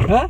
어?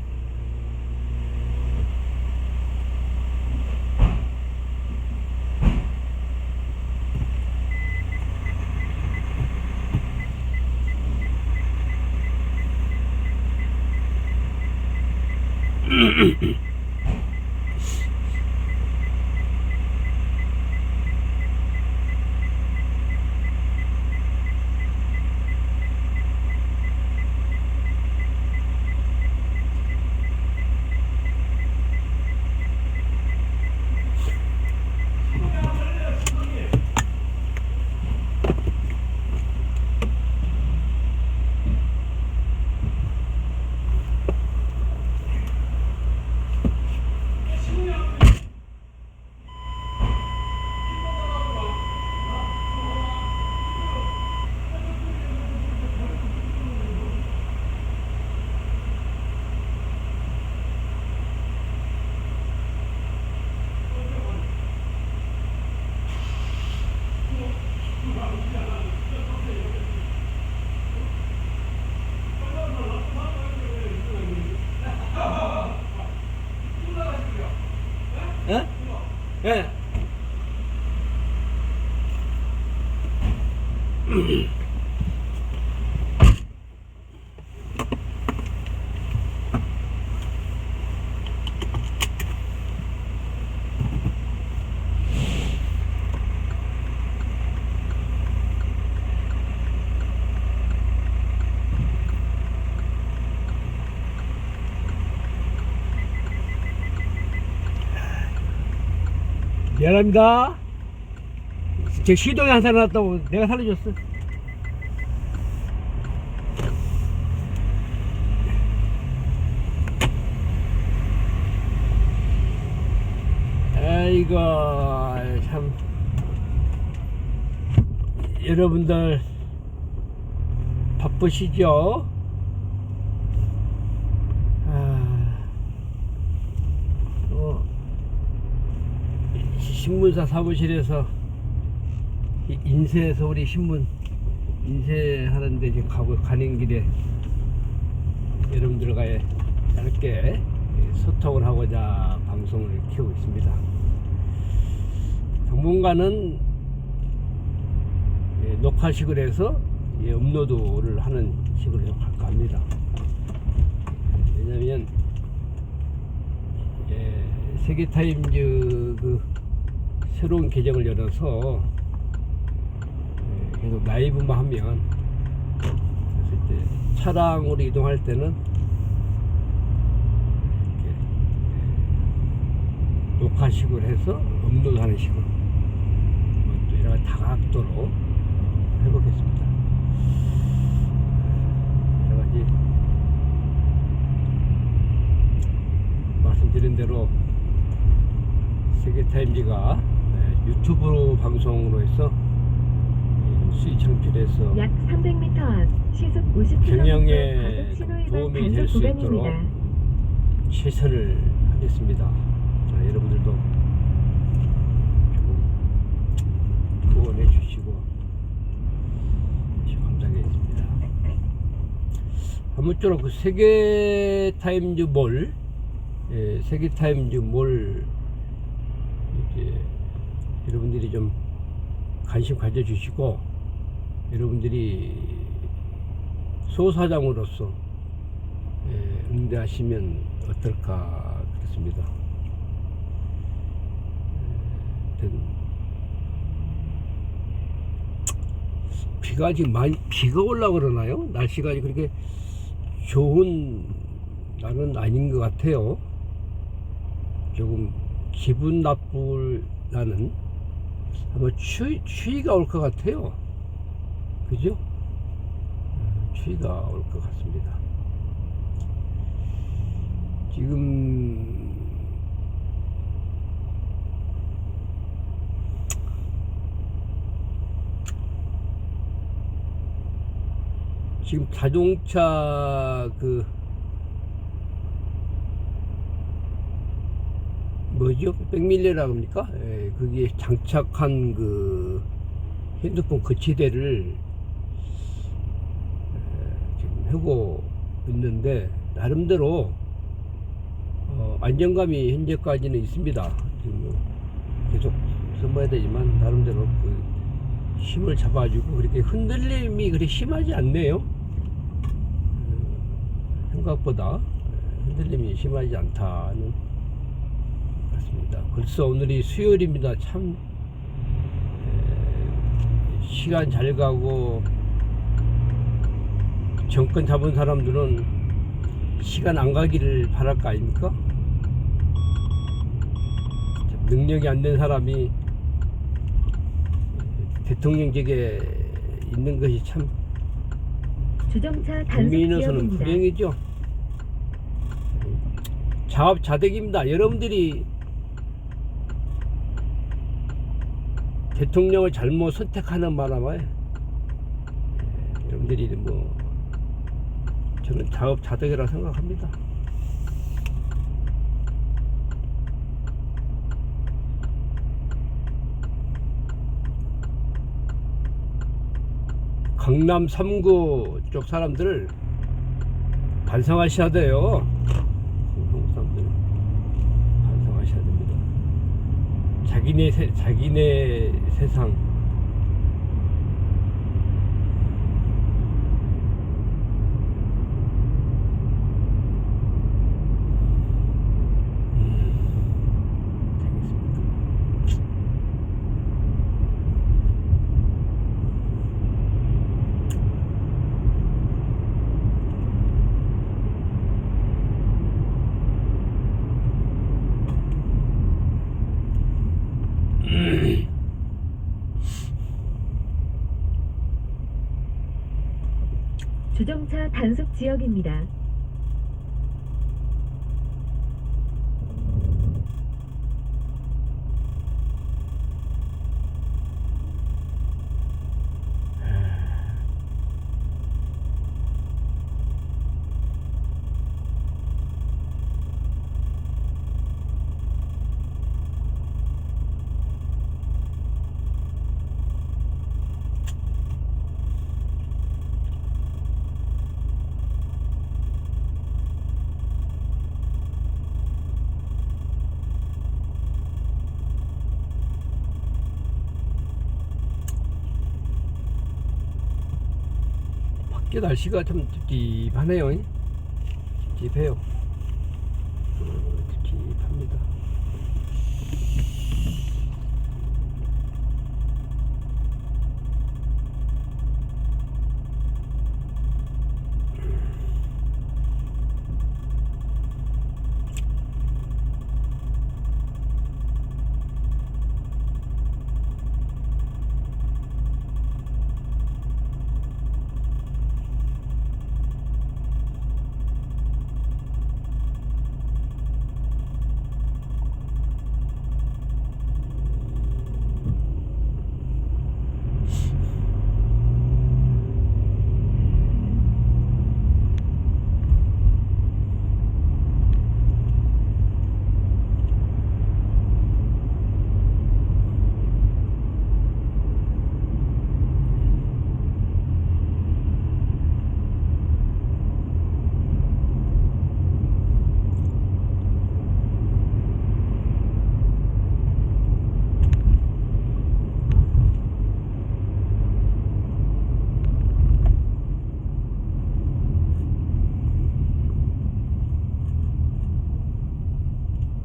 어? 예. 미안합니다. 제 시동이 한 사람 났다고 내가 살려줬어. 아이고 참 여러분들 바쁘시죠? 신문사 사무실에서 인쇄해서 우리 신문 인쇄하는데 지금 가는 길에 여러분들과 짧게 소통을 하고자 방송을 켜고 있습니다. 당분간은 녹화식으로 해서 업로드를 하는 식으로 할까 합니다. 왜냐면 세계타임즈 새로운 계정을 열어서 계속 라이브만 하면, 그래서 이제 차량으로 이동할 때는 이렇게 녹화식으로 해서 업로드하는 식으로 또 여러 가지 다각도로 해보겠습니다. 여러 가지 말씀드린 대로 세계타임즈가 유튜브 방송으로 해서 수익 창출해서 약 300m 앞 시속 50km 경영에 과속 도움이 될 수 있도록 최선을 하겠습니다. 자, 여러분들도 조금 후원해 주시고 감사하겠습니다. 아무쪼록 그 세계타임즈 몰, 세계타임즈 몰 이제 여러분들이 좀 관심 가져주시고, 여러분들이 소사장으로서 응대하시면 어떨까 그렇습니다. 비가 지금 비가 올라 그러나요? 날씨가 그렇게 좋은 날은 아닌 것 같아요. 조금 기분 나쁠 나는 아마 추위가 올 것 같아요. 그죠? 추위가 올 것 같습니다. 지금 자동차 뭐죠? 백밀러라고 합니까? 거기에 장착한 핸드폰 거치대를 하고 있는데 나름대로 안정감이 현재까지는 있습니다. 지금 뭐 계속 써봐야 되지만 나름대로 그 힘을 잡아주고 그렇게 흔들림이 그렇게 심하지 않네요. 생각보다 흔들림이 심하지 않다는 것 같습니다. 벌써 오늘이 수요일입니다. 참 시간 잘 가고 정권 잡은 사람들은 시간 안 가기를 바랄 거 아닙니까? 능력이 안 된 사람이 대통령직에 있는 것이 참 주정차 단속 국민으로서는 지역입니다. 불행이죠. 자업자득입니다. 여러분들이 대통령을 잘못 선택하는 바람에 여러분들이 뭐 저는 자업자득이라고 생각합니다. 강남 3구 쪽 사람들 반성하셔야 돼요. 한국 사람들 반성하셔야 됩니다. 자기네 세상 주정차 단속 지역입니다. 밖에 날씨가 좀 찝찝하네요. 찝찝해요. 찝찝합니다.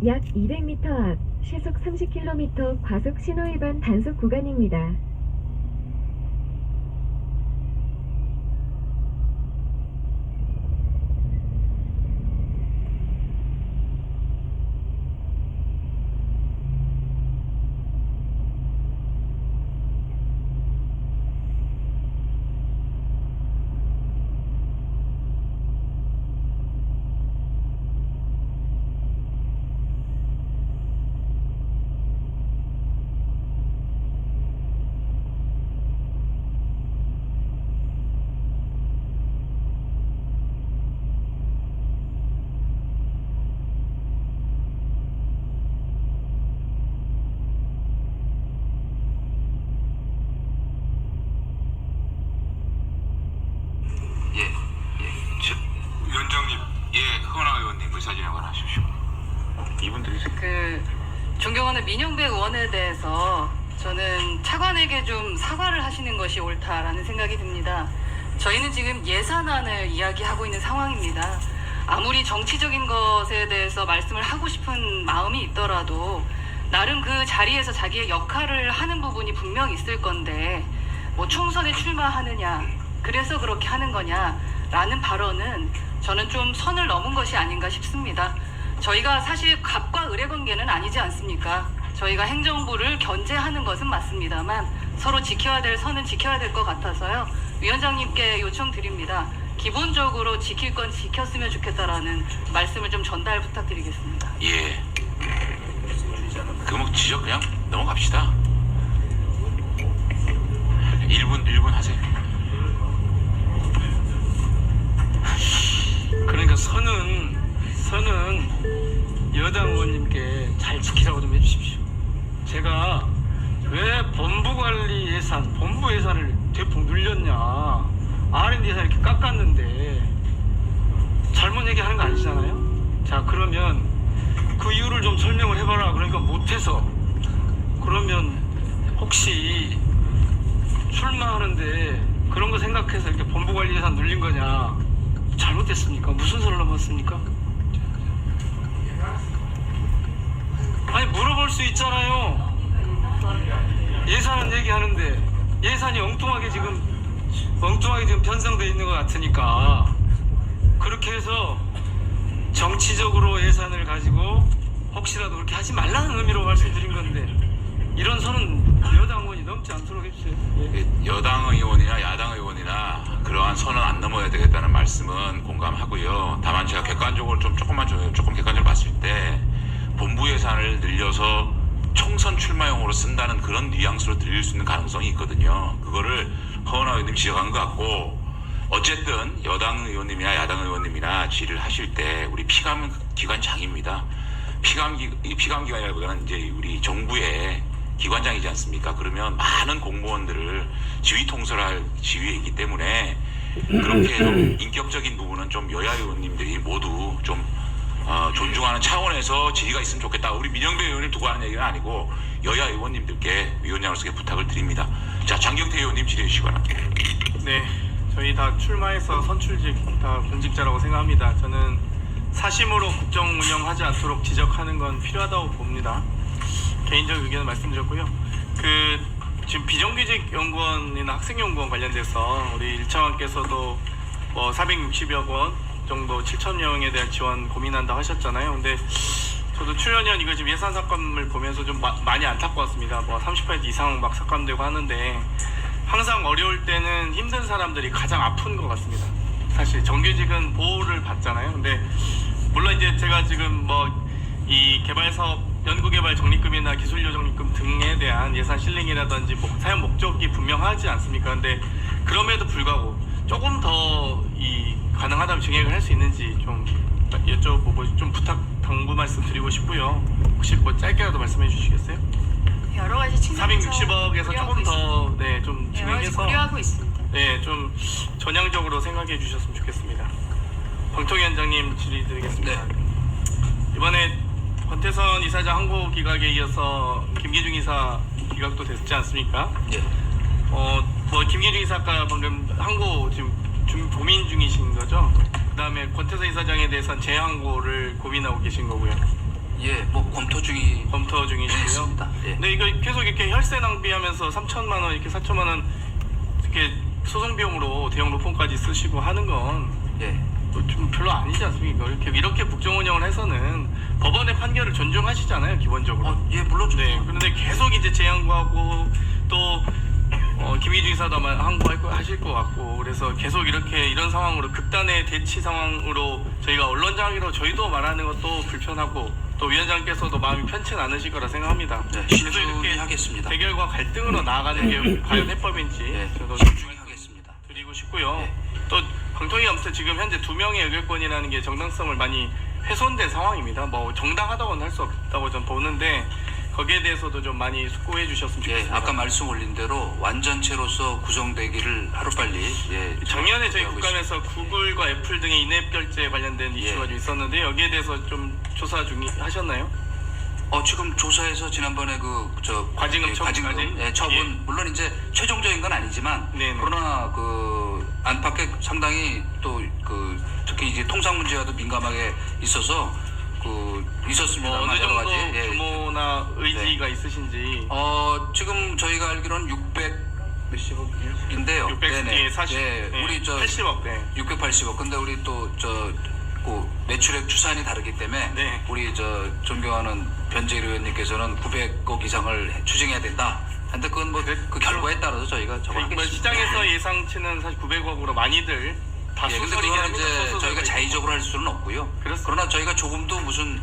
약 200m 앞 시속 30km 과속 신호위반 단속 구간입니다. 의사 진행을 하십시오. 이분들이 존경하는 민영배 의원에 대해서 저는 차관에게 좀 사과를 하시는 것이 옳다라는 생각이 듭니다. 저희는 지금 예산안을 이야기하고 있는 상황입니다. 아무리 정치적인 것에 대해서 말씀을 하고 싶은 마음이 있더라도 나름 그 자리에서 자기의 역할을 하는 부분이 분명 있을 건데 뭐 총선에 출마하느냐 그래서 그렇게 하는 거냐라는 발언은 저는 좀 선을 넘은 것이 아닌가 싶습니다. 저희가 사실 갑과 을의 관계는 아니지 않습니까? 저희가 행정부를 견제하는 것은 맞습니다만 서로 지켜야 될 선은 지켜야 될 것 같아서요. 위원장님께 요청드립니다. 기본적으로 지킬 건 지켰으면 좋겠다라는 말씀을 좀 전달 부탁드리겠습니다. 예. 그럼 지적 그냥 넘어갑시다. 1분 하세요. 그러니까 선은 여당 의원님께 잘 지키라고 좀 해주십시오. 제가 왜 본부관리 예산, 본부 예산을 대폭 늘렸냐, R&D 예산 이렇게 깎았는데 잘못 얘기하는 거 아니잖아요. 자, 그러면 그 이유를 좀 설명을 해봐라. 그러니까 못해서. 그러면 혹시 출마하는데 그런 거 생각해서 이렇게 본부관리 예산 늘린 거냐, 잘못됐습니까? 무슨 선을 넘었습니까? 아니, 물어볼 수 있잖아요. 예산은 얘기하는데 예산이 엉뚱하게 지금 편성되어 있는 것 같으니까 그렇게 해서 정치적으로 예산을 가지고 혹시라도 그렇게 하지 말라는 의미로 말씀드린 건데 이런 선은 여당 의원이 넘지 않도록 해주세요. 예. 여당 의원이나 야당 의원이나 그러한 선은 안 넘어야 되겠다는 말씀은 공감하고요. 다만 제가 객관적으로 조금 객관적으로 봤을 때 본부 예산을 늘려서 총선 출마용으로 쓴다는 그런 뉘앙스로 들릴 수 있는 가능성이 있거든요. 그거를 허은하 의원님 지적한 것 같고, 어쨌든 여당 의원님이나 야당 의원님이나 질의를 하실 때 우리 피감기관장입니다. 피감기관이라기보다는 이제 우리 정부의 기관장이지 않습니까? 그러면 많은 공무원들을 지휘 통솔할 지위에 있기 때문에 그렇게 좀 인격적인 부분은 좀 여야 의원님들이 모두 좀 존중하는 차원에서 질의가 있으면 좋겠다. 우리 민영배 의원님 두고 하는 얘기는 아니고 여야 의원님들께 위원장으로서 부탁을 드립니다. 자, 장경태 의원님 질의해 주시기 바랍니다. 네, 저희 다 출마해서 선출직 다 공직자라고 생각합니다. 저는 사심으로 국정 운영하지 않도록 지적하는 건 필요하다고 봅니다. 개인적 의견을 말씀드렸고요. 지금 비정규직 연구원이나 학생연구원 관련돼서 우리 일차관께서도 뭐 460여 원 정도 7,000명에 대한 지원 고민한다 하셨잖아요. 근데 저도 출연연 이거 지금 예산 삭감을 보면서 좀 많이 안타까웠습니다. 뭐 30% 이상 막 삭감되고 하는데 항상 어려울 때는 힘든 사람들이 가장 아픈 것 같습니다. 사실 정규직은 보호를 받잖아요. 근데 물론 이제 제가 지금 뭐 이 개발사업 연구개발 적립금이나 기술료 적립금 등에 대한 예산 실링이라든지 사용 목적이 분명하지 않습니까? 근데 그럼에도 불구하고 조금 더 가능하다면 증액을 할 수 있는지 좀 여쭤보고 좀 당부 말씀 드리고 싶고요. 혹시 뭐 짧게라도 말씀해 주시겠어요? 여러 가지 측면에서 460억에서 조금 더 좀 진행해서 고려하고 있습니다. 네, 좀 전향적으로 생각해 주셨으면 좋겠습니다. 방통위원장님 질의 드리겠습니다. 네. 이번에 권태선 이사장 항고 기각에 이어서 김기중 이사 기각도 됐지 않습니까? 예. 뭐 김기중 이사가 방금 항고 지금 고민 중이신 거죠? 그다음에 권태선 이사장에 대해서는 재항고를 고민하고 계신 거고요. 예, 뭐 검토 중이시고요. 있습니다. 예. 근데 이거 계속 이렇게 혈세 낭비하면서 3천만 원 이렇게 4천만 원 이렇게 소송 비용으로 대형 로펌까지 쓰시고 하는 건 예. 좀 별로 아니지 않습니까? 이렇게 국정 운영을 해서는 법원의 판결을 존중하시잖아요, 기본적으로. 예, 물론 좀. 네, 그런데 계속 이제 재항고하고 또 김희주 이사도 아마 항고하실 것 같고, 그래서 계속 이런 상황으로 극단의 대치 상황으로 저희가 언론장으로 저희도 말하는 것도 불편하고 또 위원장께서도 마음이 편치 않으실 거라 생각합니다. 네, 그래서 신중히 이렇게 하겠습니다. 대결과 갈등으로 나아가는 게 과연 해법인지 예, 저도 신중히 하겠습니다. 드리고 싶고요. 예. 또 방통위 아무튼 지금 현재 2명의 의결권이라는 게 정당성을 많이 훼손된 상황입니다. 뭐 정당하다고는 할 수 없다고 저는 보는데 거기에 대해서도 좀 많이 숙고해 주셨으면 예, 좋겠습니다. 아까 말씀 올린 대로 완전체로서 구성되기를 하루빨리 작년에 저희 하고 국감에서 구글과 애플 등의 인앱 결제 관련된 이슈가 좀 있었는데 여기에 대해서 좀 조사 하셨나요? 지금 조사에서 지난번에 과징금 처분까지? 처분 예. 물론 이제 최종적인 건 아니지만 네네. 그러나 그 안팎에 상당히 또 특히 이제 통상 문제와도 민감하게 있어서 있었습니다만 어느 여러 정도 가지 규모나 의지가 있으신지. 지금 저희가 알기로는 600 몇십억인데요. 40, 우리 80억. 네. 680억. 근데 우리 또 매출액 추산이 다르기 때문에 네. 우리 존경하는 변재일 의원님께서는 900억 이상을 추징해야 된다. 근데 그건 그 결과에 따라서 저희가 적어하겠습니다. 시장에서 예상치는 사실 900억으로 많이들 다 근데 소설이긴 그거는 합니다. 이제 소설도 저희가 있고. 자의적으로 할 수는 없고요. 그렇습니다. 그러나 저희가 조금도 무슨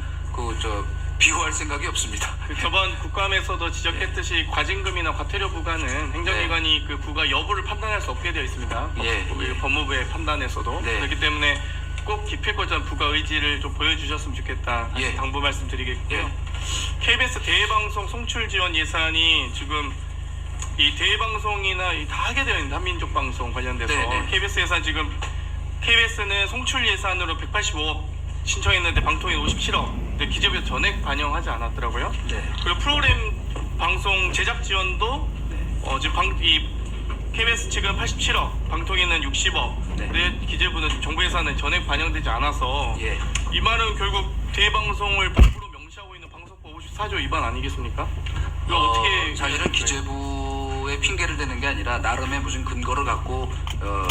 비호할 생각이 없습니다. 저번 국감에서도 지적했듯이 과징금이나 과태료 부과는 행정기관이 그 부과 여부를 판단할 수 없게 되어 있습니다. 법무부의 판단에서도. 네. 그렇기 때문에 꼭 기필코전 부과 의지를 좀 보여주셨으면 좋겠다. 다시 당부 말씀드리겠고요. KBS 대외방송 송출 지원 예산이 지금 이 대외방송이나 다 하게 되어 있는 한민족 방송 관련돼서 KBS 예산 지금 KBS는 송출 예산으로 185억 신청했는데 방통위 57억. 근데 기재부에서 전액 반영하지 않았더라고요. 그리고 프로그램 방송 제작 지원도 지금 KBS 측은 87억, 방통위는 60억. 근데 기재부는 정부 예산은 전액 반영되지 않아서 이 말은 결국 대방송을 법으로 명시하고 있는 방송법 54조 위반 아니겠습니까? 이거 어떻게 사실은 기재부의 핑계를 대는 게 아니라 나름의 무슨 근거를 갖고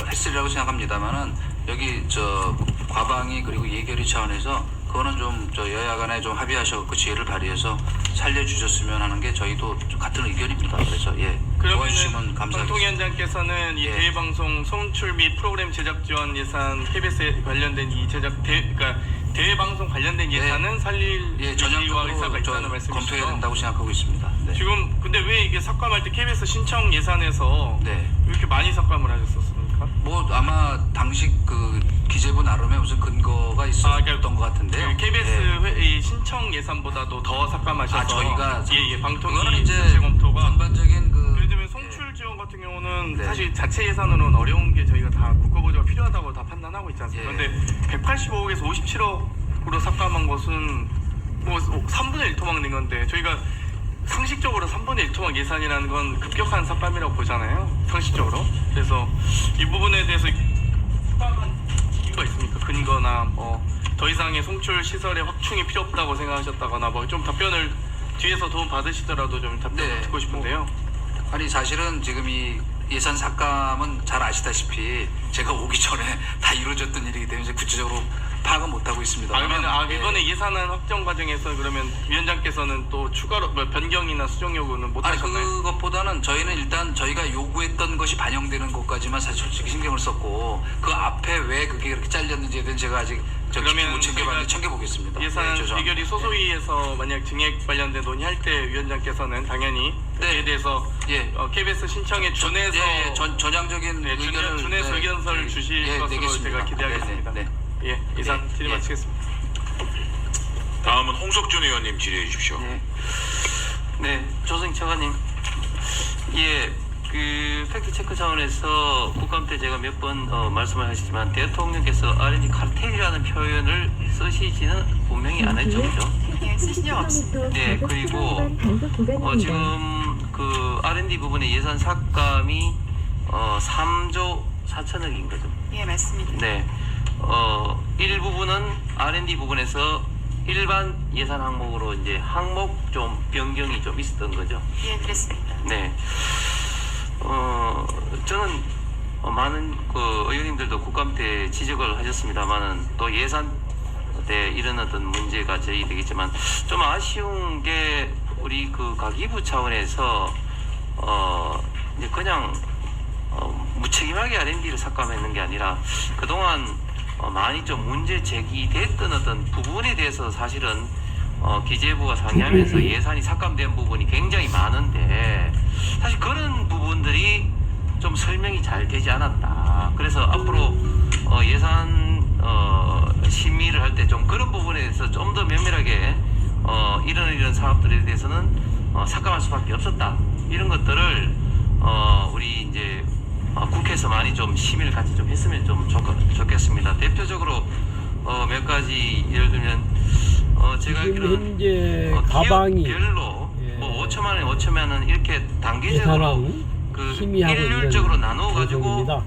했으리라고 생각합니다만은 여기 과방위 그리고 예결위 차원에서 그거는 좀 여야 간에 좀 합의하셔서 그 지혜를 발휘해서 살려주셨으면 하는 게 저희도 좀 같은 의견입니다. 그래서 도와주시면 그러면은 감사하겠습니다. 방통위원장께서는 이 대외방송 송출 및 프로그램 제작 지원 예산 KBS에 관련된 이 그러니까 대외방송 관련된 예산은 살릴 의지와 의사가 있다는 말씀이시죠? 검토해야 된다고 생각하고 있습니다. 지금 근데 왜 이게 삭감할 때 KBS 신청 예산에서 이렇게 많이 삭감을 하셨었습니까? 아마 당시 기재부 나름의 무슨 근거가 있었던 것 같은데요. KBS 이 신청 예산보다도 더 삭감하셔서 저희가 방통위 자체 검토가 전반적인 예를 들면 송출 지원 같은 경우는 사실 자체 예산으로는 어려운 게 저희가 다 국가보조가 필요하다고 다 판단하고 있지 않습니까? 그런데 185억에서 57억으로 삭감한 것은 3분의 1 토막 낸 건데 저희가 상식적으로 3분의 1 토막 예산이라는 건 급격한 삭감이라고 보잖아요. 상식적으로. 그래서 이 부분에 대해서 이유가 있습니까? 근거나 더 이상의 송출 시설의 확충이 필요 없다고 생각하셨다거나 좀 답변을 뒤에서 도움 받으시더라도 좀 답변을 듣고 싶은데요. 아니 사실은 지금 이 예산 삭감은 잘 아시다시피 제가 오기 전에 다 이루어졌던 일이기 때문에 이제 구체적으로 파악은 못하고 있습니다. 그러면 이번에 예산안 확정 과정에서 그러면 위원장께서는 또 추가로 변경이나 수정 요구는 못 하셨나요? 그것보다는 저희는 일단 저희가 요구했던 것이 반영되는 것까지만 사실 솔직히 신경을 썼고 그 앞에 왜 그게 그렇게 잘렸는지에 대해서 제가 아직 그러면 챙겨보겠습니다. 예산 의결이 소소위에서 만약 증액 관련된 논의할 때 위원장께서는 당연히 그에 대해서 KBS 신청에 준해서 전향적인 의견을 준해서 의견서를 주실 것으로 내겠습니다. 제가 기대하겠습니다. 이상 질의 마치겠습니다. 다음은 홍석준 의원님 질의해 주십시오. 조승 차관님. 팩트 체크 차원에서 국감 때 제가 몇 번 말씀을 하시지만 대통령께서 R&D 카르텔이라는 표현을 쓰시지는 분명히 안 했죠, 그죠? 쓰시죠. 그리고 지금 R&D 부분의 예산 삭감이 3조 4천억인 거죠. 맞습니다. 일부분은 R&D 부분에서 일반 예산 항목으로 이제 항목 좀 변경이 좀 있었던 거죠. 그렇습니다. 저는 많은 의원님들도 국감 때 지적을 하셨습니다만은 또 예산 때 이런 어떤 문제가 제기되겠지만 좀 아쉬운 게 우리 가기부 차원에서 이제 그냥 무책임하게 R&D를 삭감했는 게 아니라 그동안 많이 좀 문제 제기됐던 어떤 부분에 대해서 사실은 기재부가 상의하면서 예산이 삭감된 부분이 굉장히 많은데 사실 그런 부분들이 좀 설명이 잘 되지 않았다. 그래서 앞으로 예산 심의를 할 때 좀 그런 부분에 대해서 좀 더 면밀하게 이런 사업들에 대해서는 삭감할 수밖에 없었다. 이런 것들을 우리 이제 국회에서 많이 좀 심의를 같이 좀 했으면 좀 좋겠습니다. 대표적으로 몇 가지 예를 들면 제가 지금 알기로는 현재 가방이 기업별로 예. 뭐 5천만 원 이렇게 단계적으로 예산안 그 심의하고 일률적으로 있는 나눠 가지고 예정입니다.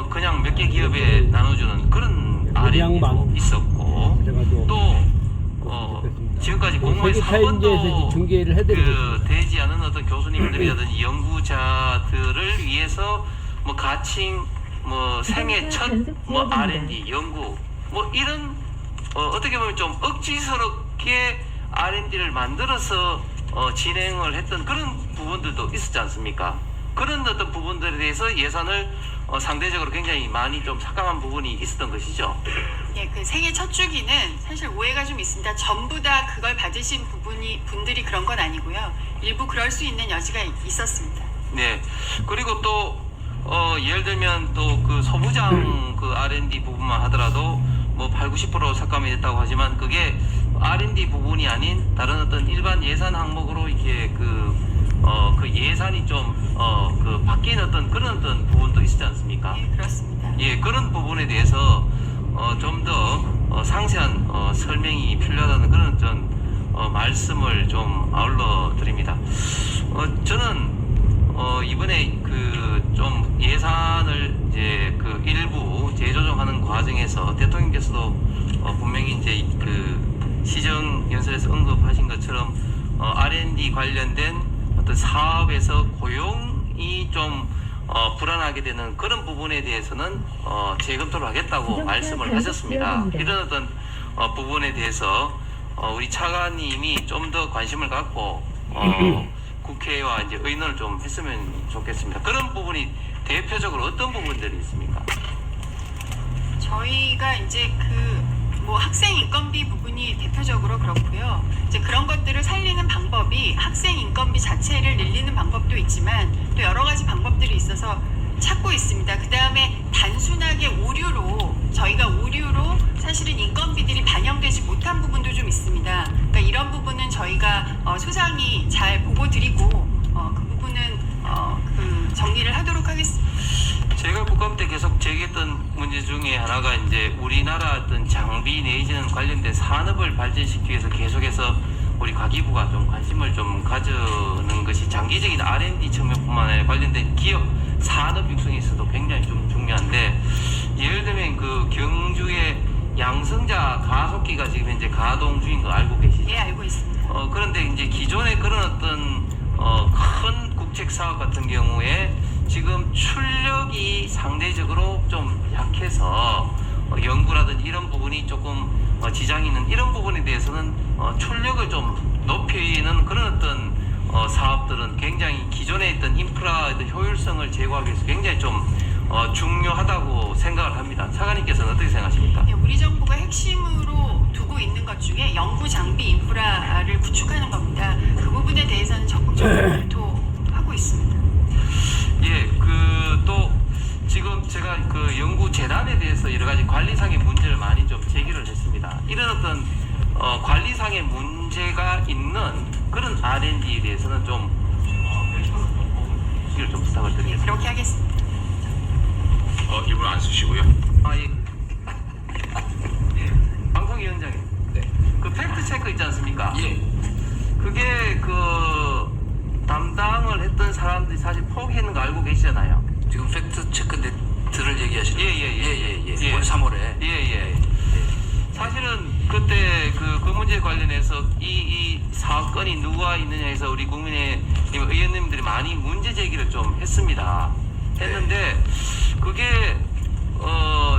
그냥 몇 개 기업에 나눠주는 그런 물량만 R&D도 있었고 그래가지고 또 좋겠습니다. 지금까지 공무원에서 한 세계타임즈에서 번도 중계를 해드리고 그 있습니다. 되지 않은 어떤 교수님들이라든지 연구자들을 위해서 뭐 가칭 뭐 생애 첫 뭐 R&D 연구 뭐 이런 어떻게 보면 좀 억지스럽게 R&D를 만들어서 진행을 했던 그런 부분들도 있었지 않습니까? 그런 어떤 부분들에 대해서 예산을 상대적으로 굉장히 많이 좀 삭감한 부분이 있었던 것이죠. 예, 그 생애 첫 주기는 사실 오해가 좀 있습니다. 전부 다 그걸 받으신 분들이 그런 건 아니고요. 일부 그럴 수 있는 여지가 있었습니다. 네. 그리고 또 예를 들면 또 그 소부장 그 R&D 부분만 하더라도 뭐 80-90% 삭감이 됐다고 하지만 그게 R&D 부분이 아닌 다른 어떤 일반 예산 항목으로 이렇게 그 예산이 좀 그 바뀐 어떤 그런 어떤 부분도 있지 않습니까? 예, 그렇습니다. 예, 그런 부분에 대해서 좀 더 상세한 설명이 필요하다는 그런 어떤 말씀을 좀 아울러 드립니다. 저는 이번에 그 좀 예산을 이제 그 일부 재조정하는 과정에서 대통령께서도 분명히 이제 그 시정 연설에서 언급하신 것처럼 R&D 관련된 어떤 사업에서 고용이 좀 불안하게 되는 그런 부분에 대해서는 재검토를 하겠다고 말씀을 하셨습니다. 이런 어떤 부분에 대해서 우리 차관님이 좀 더 관심을 갖고 국회와 이제 의논을 좀 했으면 좋겠습니다. 그런 부분이 대표적으로 어떤 부분들이 있습니까? 저희가 이제 뭐 학생 인건비 부분이 대표적으로 그렇고요. 이제 그런 것들을 살리는 방법이 학생 인건비 자체를 늘리는 방법도 있지만 또 여러 가지 방법들이 있어서 찾고 있습니다. 그 다음에 단순하게 저희가 오류로 사실은 인건비들이 반영되지 못한 부분도 좀 있습니다. 그러니까 이런 부분은 저희가 소상히 잘 보고 드리고 그 부분은 그 정리를 하도록 하겠습니다. 제가 국감 때 계속 제기했던 문제 중에 하나가 이제 우리나라 어떤 장비 내지는 관련된 산업을 발전시키기 위해서 계속해서 우리 과기부가 좀 관심을 좀 가져는 것이 장기적인 R&D 측면뿐만 아니라 관련된 기업 산업 육성에 있어도 굉장히 좀 중요한데 예를 들면 그 경주의 양성자 가속기가 지금 현재 가동 중인 거 알고 계시죠? 예, 알고 있습니다. 그런데 이제 기존의 그런 어떤 큰 국책 사업 같은 경우에 지금 출력이 상대적으로 좀 약해서 연구라든지 이런 부분이 조금 지장이 있는 이런 부분에 대해서는 출력을 좀 높이는 그런 어떤 사업들은 굉장히 기존에 있던 인프라의 효율성을 제고하기 위해서 굉장히 좀 중요하다고 생각을 합니다. 차관님께서는 어떻게 생각하십니까? 예, 우리 정부가 핵심으로 두고 있는 것 중에 연구 장비 인프라를 구축하는 겁니다. 그 부분에 대해서는 적극적으로 검토하고 있습니다. 예, 또 지금 제가 그 연구 재단에 대해서 여러 가지 관리상의 문제를 많이 좀 제기를 했습니다. 이런 어떤 관리상의 문제가 있는 그런 R&D에 대해서는 좀 시를 좀 부탁을 예, 드리겠습니다. 그렇게 하겠습니다. 이분 안 쓰시고요. 예. 방송위원장님, 그 팩트 체크 있지 않습니까? 예. 그게 그 담당을 했던 사람들이 사실 포기했는 거 알고 계시잖아요. 지금 팩트 체크 네트를 얘기하시는 예. 올 3월에 예. 사실은 그때 그 문제 관련해서 이 사건이 누가 있느냐에서 우리 국민의힘 의원님들이 많이 문제 제기를 좀 했는데 그게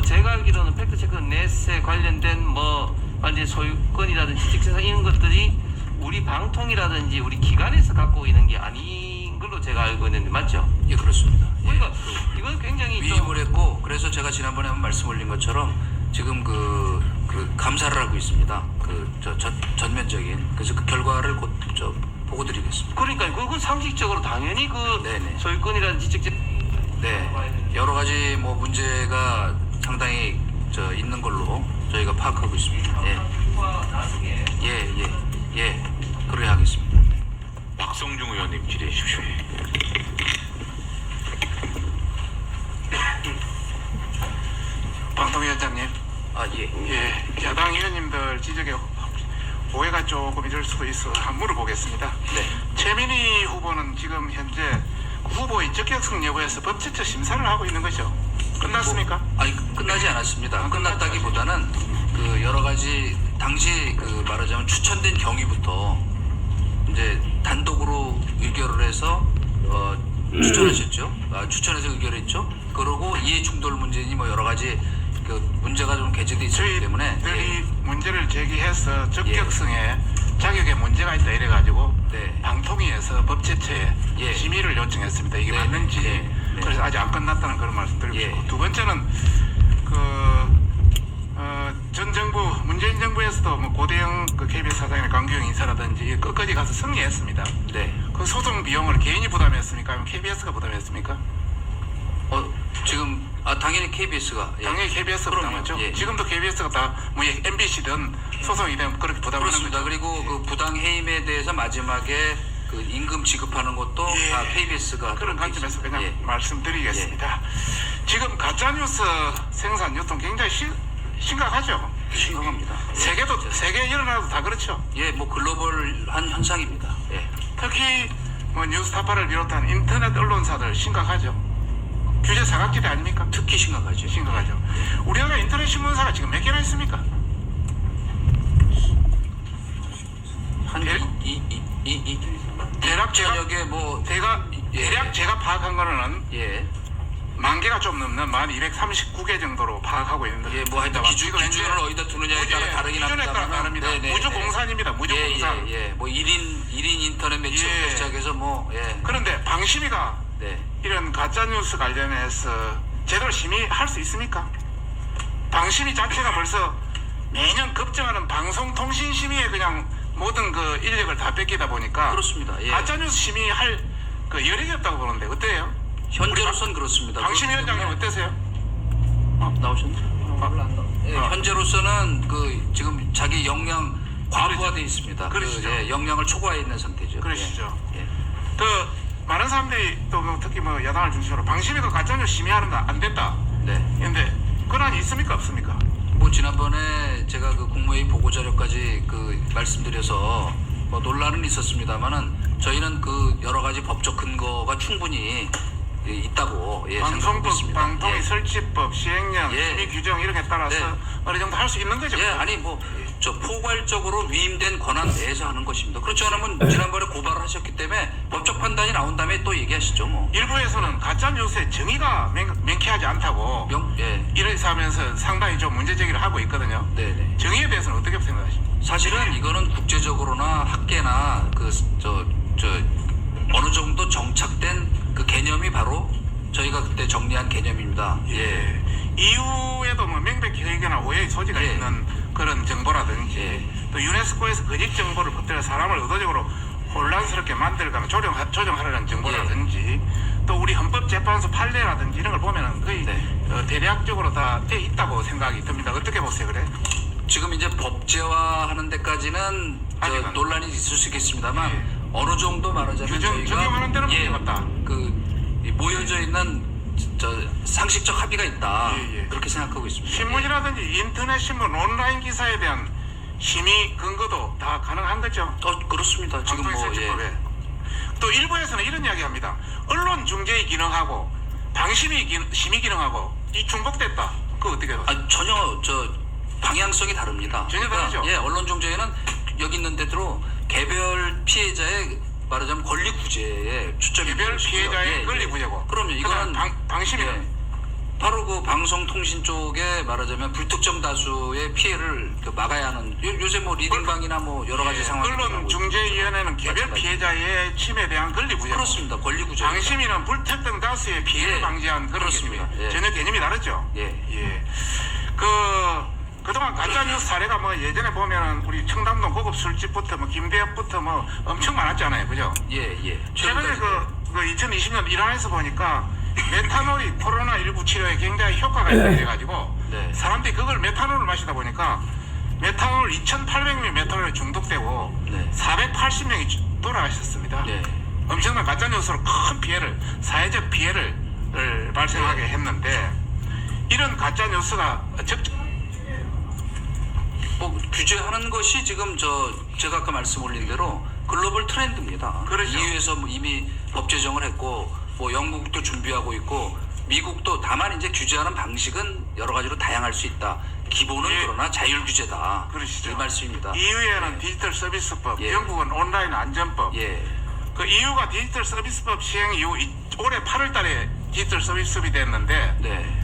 제가 알기로는 팩트체크 넷에 관련된 뭐 완전 소유권이라든지 지식재산 이런 것들이 우리 방통이라든지 우리 기관에서 갖고 있는 게 아닌 걸로 제가 알고 있는데 맞죠? 예, 그렇습니다. 그러니까 이건 굉장히 위임을 했고 그래서 제가 지난번에 한번 말씀 올린 것처럼 지금 그 감사를 하고 있습니다. 전면적인 그래서 그 결과를 곧 보고 드리겠습니다. 그러니까 그건 상식적으로 당연히 네네. 소유권이라든지 지식재산 네, 여러 가지 뭐 문제가 상당히 있는 걸로 저희가 파악하고 있습니다. 예, 그래야 하겠습니다. 박성중 의원님 질의해 주십시오. 방통위원장님, 예. 야당 의원님들 지적에 오해가 조금 있을 수도 있어 한번 물어보겠습니다. 네. 최민희 후보는 지금 현재 후보의 적격성 여부에서 법제처 심사를 하고 있는 거죠. 끝났습니까? 아니 끝나지 않았습니다. 아, 끝났다기보다는 그 여러 가지 당시 그 말하자면 추천된 경위부터 이제 단독으로 의결을 해서 추천하셨죠. 추천해서 의결했죠. 그러고 이해 충돌 문제니 뭐 여러 가지 그 문제가 좀 개재돼 있었기 때문에 저희들이 문제를 제기해서 적격성에 자격에 문제가 있다 이래가지고 네. 방통위에서 법제처에 예. 심의를 요청했습니다. 이게 네. 맞는지. 네. 그래서 아직 안 끝났다는 그런 말씀 드리고 싶고 예. 두 번째는 전 정부 문재인 정부에서도 뭐 고대영 그 KBS 사장이나 강규영 인사라든지 끝까지 가서 승리했습니다. 네. 그 소송 비용을 개인이 부담했습니까? 아니면 KBS가 부담했습니까? 지금 당연히 KBS가 당연히 KBS가 그럼요. 부담했죠. 예. 지금도 KBS가 다 뭐 MBC든 소송이 되면 그렇게 부담하는 그렇습니다. 거죠. 그리고 그 부당 해임에 대해서 마지막에 그 임금 지급하는 것도 예. 다 KBS가 그런 관점에서 그냥 예. 말씀드리겠습니다. 지금 가짜뉴스 생산 유통 굉장히 심각하죠. 심각합니다. 세계에 일어나도 다 그렇죠. 예, 뭐 글로벌한 현상입니다. 예. 특히 뭐 뉴스타파를 비롯한 인터넷 언론사들 심각하죠. 규제 사각지대 아닙니까? 특히 심각하죠. 심각하죠. 우리나라 인터넷 신문사가 지금 몇 개나 있습니까? 한 대략 저녁에 뭐 대략 제가 파악한 거는 예. 만 개가 좀 넘는 1239개 정도로 파악하고 있는데 예, 뭐 하여튼 기준을 어디다 두느냐에 따라 다르긴 기준에 따라 합니다만 다릅니다. 무주공산입니다. 무주공산. 예. 뭐 1인 인터넷 매체부터 예. 시작해서 뭐 예. 그런데 방심위가 네. 이런 가짜뉴스 관련해서 제대로 심의할 수 있습니까? 방심위 자체가 벌써 매년 급증하는 방송통신심의에 그냥 모든 그 인력을 다 뺏기다 보니까 그렇습니다. 예. 가짜뉴스 심의할 그 여력이 없다고 보는데 어때요? 현재로선 그렇습니다. 방심위원장님 그렇기 어떠세요? 나오셨나요? 예, 현재로서는 그 지금 자기 역량 과부하돼 있습니다. 그러시죠. 그, 역량을 초과해 있는 상태죠. 그러시죠. 예. 그 많은 사람들이 또 뭐 특히 뭐 야당을 중심으로 방심위가 가짜뉴스 심의하는 거 안 된다. 네. 근데 권한이 있습니까 없습니까? 뭐 지난번에 제가 그 국무회의 보고 자료까지 그 말씀드려서 뭐 논란은 있었습니다만은 저희는 그 여러 가지 법적 근거가 충분히 있다고 생각하고 방송법, 있습니다. 방통위 예. 설치법, 시행령, 예. 심의 규정 이런 게 따라서 네. 어느 정도 할 수 있는 거죠. 예, 아니 뭐 저 포괄적으로 위임된 권한 내에서 하는 것입니다. 그렇지 않으면 지난번에 고발을 하셨기 때문에 법적 판단이 나온 다음에 또 얘기하시죠, 뭐. 일부에서는 가짜 뉴스의 정의가 명쾌하지 않다고 예, 이래서 하면서 상당히 좀 문제 제기를 하고 있거든요. 네네. 정의에 대해서는 어떻게 생각하십니까? 사실은 이거는 국제적으로나 학계나 어느 정도 정착된 그 개념이 바로 저희가 그때 정리한 개념입니다. 예. 이후에도 뭐 명백히 의견이나 오해의 소지가 예. 있는 그런 정보라든지 예. 또 유네스코에서 거짓 정보를 퍼뜨려 사람을 의도적으로 혼란스럽게 만들거나 조정하려는 정보라든지 또 우리 헌법재판소 판례라든지 이런 걸 보면은 거의 네. 대략적으로 다 돼 있다고 생각이 듭니다. 어떻게 보세요, 그래? 지금 이제 법제화하는 데까지는 아직은. 논란이 있을 수 있겠습니다만 예. 어느 정도 말하자면 저희가 적용하는 데는 문제가 없다. 이 모여져 있는 상식적 합의가 있다. 예, 예. 그렇게 생각하고 있습니다. 신문이라든지 인터넷 신문, 온라인 기사에 대한 심의 근거도 다 가능한 거죠. 그렇습니다. 지금 뭐 방통위설치법에. 또 일부에서는 이런 이야기합니다. 언론 중재의 기능하고 방심위 심의 기능하고 이 중복됐다. 그거 어떻게 보세요? 전혀 방향성이 다릅니다. 전혀 다르죠? 예, 언론 중재에는 여기 있는 대로 개별 피해자의 말하자면 권리 구제에 초점이 개별 있는 것이고요. 피해자의 예, 권리 예. 구제고. 그럼요. 이거는 방심위는 바로 그 방송통신 쪽에 말하자면 불특정 다수의 피해를 막아야 하는 요새 뭐 리딩방이나 뭐 여러 가지 상황이 언론 중재위원회는 개별 피해자의 침해에 대한 권리 구제. 그렇습니다. 권리 구제. 방심위는 불특정 다수의 피해를 예. 방지한 그런 그렇습니다. 개념이 예. 전혀 개념이 다르죠. 예. 그동안 가짜뉴스 사례가 뭐 예전에 보면은 우리 청담동 고급 술집부터 뭐 김대엽부터 뭐 엄청 많았잖아요. 그죠? 예. 최근에 그 2020년 일환에서 보니까 메탄올이 코로나19 치료에 굉장히 효과가 있다고 해가지고 네. 사람들이 그걸 메탄올을 마시다 보니까 메탄올 2,800명 메탄올에 중독되고 네. 480명이 돌아가셨습니다. 네. 엄청난 가짜뉴스로 큰 피해를, 사회적 피해를 발생하게 했는데, 이런 가짜뉴스가 뭐 규제하는 것이 지금 제가 아까 말씀 올린 대로 글로벌 트렌드입니다. 그렇죠. EU에서 이미 법 제정을 했고 뭐 영국도 준비하고 있고 미국도 다만 이제 규제하는 방식은 여러 가지로 다양할 수 있다. 기본은 예. 그러나 자율 규제다. 그러시죠. 이 말씀입니다. EU에는 예. 디지털 서비스법, 예. 영국은 온라인 안전법. 예. 그 EU가 디지털 서비스법 시행 이후 올해 8월 달에 디지털 서비스법이 됐는데, 네.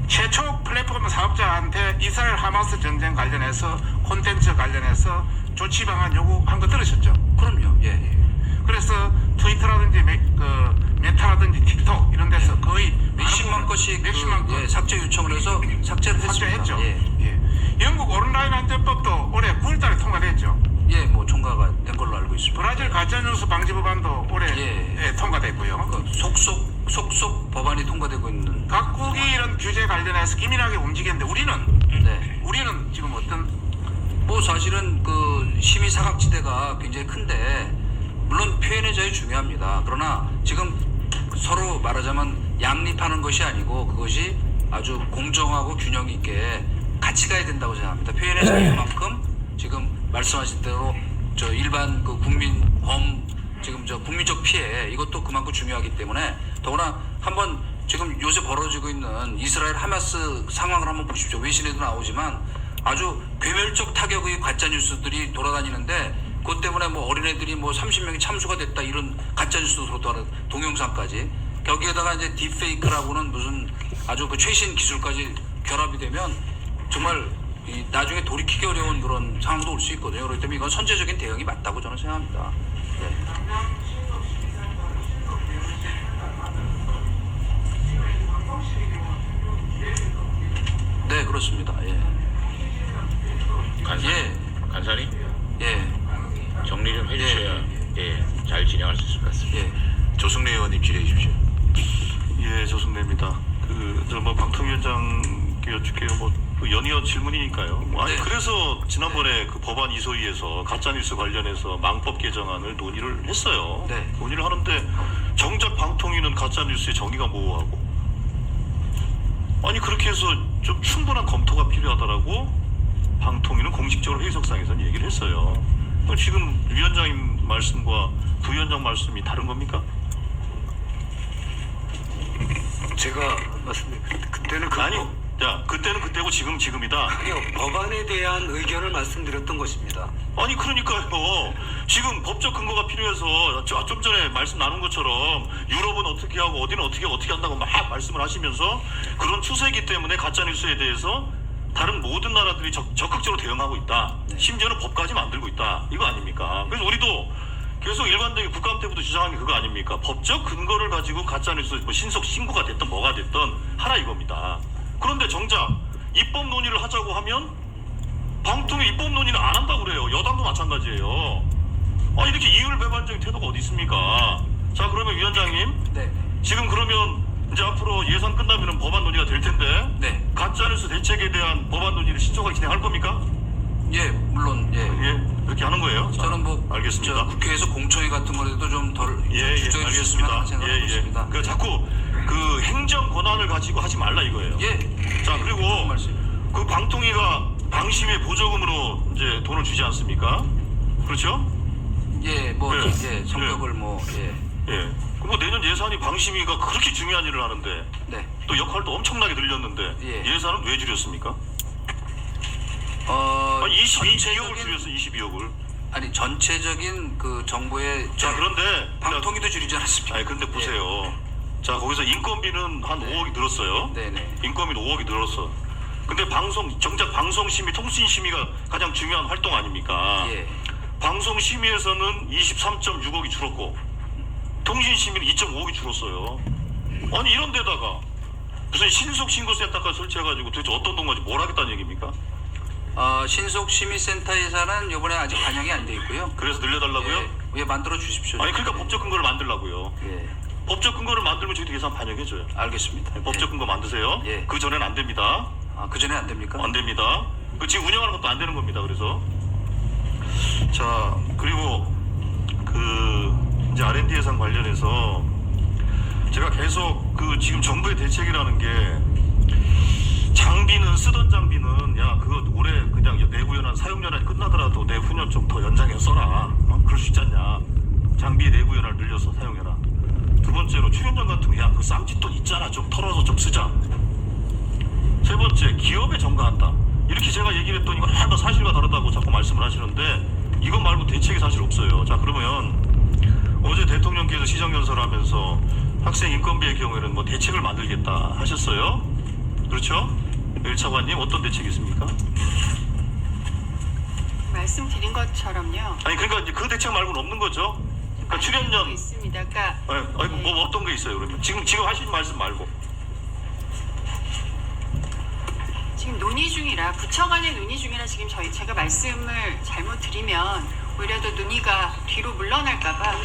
최초 플랫폼 사업자한테 이스라엘 하마스 전쟁 관련해서 콘텐츠 관련해서 조치 방안 요구한 거 들으셨죠? 그럼요. 예. 그래서 트위터라든지 메타라든지 틱톡 이런 데서 거의 몇십만 건씩 몇십만 건 삭제 요청을 해서 삭제를 했습니다. 삭제했죠. 예. 예. 영국 온라인 안전법도 올해 9월달에 통과됐죠. 예, 뭐 총괄가 된 걸로 알고 있습니다. 브라질 가짜뉴스 방지 법안도 올해 예. 통과됐고요. 그 속속 법안이 통과되고 있는 각국이 이런 규제 관련해서 기민하게 움직였는데 우리는 네. 지금 어떤 뭐 사실은 그 심의 사각지대가 굉장히 큰데 물론 표현의 자유 중요합니다. 그러나 지금 서로 말하자면 양립하는 것이 아니고 그것이 아주 공정하고 균형 있게 같이 가야 된다고 생각합니다. 표현의 자유만큼 지금 말씀하신 대로 일반 그 지금 국민적 피해 이것도 그만큼 중요하기 때문에 더구나 한번 지금 요새 벌어지고 있는 이스라엘 하마스 상황을 한번 보십시오. 외신에도 나오지만 아주 괴멸적 타격의 가짜 뉴스들이 돌아다니는데 그것 때문에 뭐 어린애들이 뭐 30명이 참수가 됐다 이런 가짜 뉴스도 돌아다니는 동영상까지 거기에다가 이제 딥페이크라고는 무슨 아주 그 최신 기술까지 결합이 되면 정말 나중에 돌이키기 어려운 그런 상황도 올 수 있거든요. 그렇기 때문에 이건 선제적인 대응이 맞다고 저는 생각합니다. 네, 그렇습니다. 예. 간사님 예. 정리 좀 해주셔야 잘 진행할 수 있을 것 같습니다. 예. 조승래 의원님 질의해 주십시오. 예, 조승래입니다. 방통위원장께 여쭙게요. 연이어 질문이니까요. 아니 네. 그래서 지난번에 그 법안 이소위에서 가짜뉴스 관련해서 망법 개정안을 논의를 했어요. 네. 논의를 하는데 정작 방통위는 가짜뉴스의 정의가 모호하고 아니 그렇게 해서 좀 충분한 검토가 필요하다라고 방통위는 공식적으로 회의석상에서는 얘기를 했어요. 지금 위원장님 말씀과 부위원장 말씀이 다른 겁니까? 제가 그때는 그때는 그때고 지금이다. 법안에 대한 의견을 말씀드렸던 것입니다. 아니 그러니까요. 지금 법적 근거가 필요해서 좀 전에 말씀 나눈 것처럼 유럽은 어떻게 하고 어디는 어떻게 한다고 막 말씀을 하시면서 그런 추세이기 때문에 가짜뉴스에 대해서 다른 모든 나라들이 적극적으로 대응하고 있다. 심지어는 법까지 만들고 있다. 이거 아닙니까? 그래서 우리도 계속 일관되게 국감 때부터 주장한 게 그거 아닙니까? 법적 근거를 가지고 가짜뉴스 신속 신고가 됐든 뭐가 됐든 하라 이겁니다. 그런데 정작 입법 논의를 하자고 하면 방통위 입법 논의는 안 한다고 그래요. 여당도 마찬가지예요. 이렇게 이율배반적인 태도가 어디 있습니까? 자, 그러면 위원장님, 네. 지금 그러면 이제 앞으로 예산 끝나면 법안 논의가 될 텐데 네. 가짜뉴스 대책에 대한 법안 논의를 신속하게 진행할 겁니까? 예, 물론 예. 예, 그렇게 하는 거예요. 자, 저는 뭐 알겠습니다. 국회에서 공청회 같은 거라도 좀 덜 주저해 주셨으면 하는 생각을 했습니다. 그 자꾸 그 행정 권한을 가지고 하지 말라 이거예요. 예. 자, 그리고 그 방통위가 방심의 보조금으로 이제 돈을 주지 않습니까? 그렇죠? 예, 뭐 네. 예, 성격을 예. 뭐 내년 예산이 방심위가 그렇게 중요한 일을 하는데 네. 또 역할도 엄청나게 늘렸는데 예. 예산은 왜 줄였습니까? 22억을 줄였어. 22억을. 아니 전체적인 그 정부의 자, 그런데 방통위도 줄이지 않았습니까? 아니 근데 보세요. 자, 거기서 인건비는 한 5억이 늘었어요. 네네. 인건비는 5억이 늘었어. 근데 정작 방송심의 통신심의가 가장 중요한 활동 아닙니까? 예. 방송심의에서는 23.6억이 줄었고 통신심의는 2.5억이 줄었어요. 아니 이런 데다가 무슨 신속신고센터까지 설치해가지고 도대체 어떤 돈 가지고 뭘 하겠다는 얘기입니까? 신속심의센터 예산은 이번에 아직 반영이 안 돼 있고요. 그래서 늘려달라고요? 예, 만들어 주십시오. 아니 그러니까 법적 근거를 만들라고요. 예, 법적 근거를 만들면 저희도 예산 반영해줘요. 알겠습니다. 법적 근거 만드세요. 예. 그 전에는 안 됩니다. 그 전에 안 됩니까? 안 됩니다. 지금 운영하는 것도 안 되는 겁니다. 그래서 자, 그리고 이제 R&D 예산 관련해서 제가 계속 지금 정부의 대책이라는 게 장비는 쓰던 장비는 야 그거 올해 그냥 내구연한 사용연한이 끝나더라도 내후년 좀 더 연장해서 써라. 그럴 수 있지 않냐. 장비 내구연한을 늘려서 사용해라. 두 번째로 출연료 같은 거 야 그 쌈짓돈 있잖아. 좀 털어서 좀 쓰자. 세 번째 기업에 전가한다. 이렇게 제가 얘기를 했더니 너 사실과 다르다고 자꾸 말씀을 하시는데 이것 말고 대책이 사실 없어요. 자 그러면 어제 대통령께서 시정연설을 하면서 학생 인건비의 경우에는 뭐 대책을 만들겠다 하셨어요. 그렇죠? 일차관님 어떤 대책이 있습니까? 말씀드린 것처럼요. 아니 그러니까 이제 그 대책 말고는 없는 거죠. 그러니까 출연료 있습니다. 그러니까 뭐 어떤 게 있어요 그러면? 지금 하신 말씀 말고. 지금 논의 중이라 부처 간의 논의 중이라 지금 제가 말씀을 잘못 드리면 오히려 더 논의가 뒤로 물러날까봐.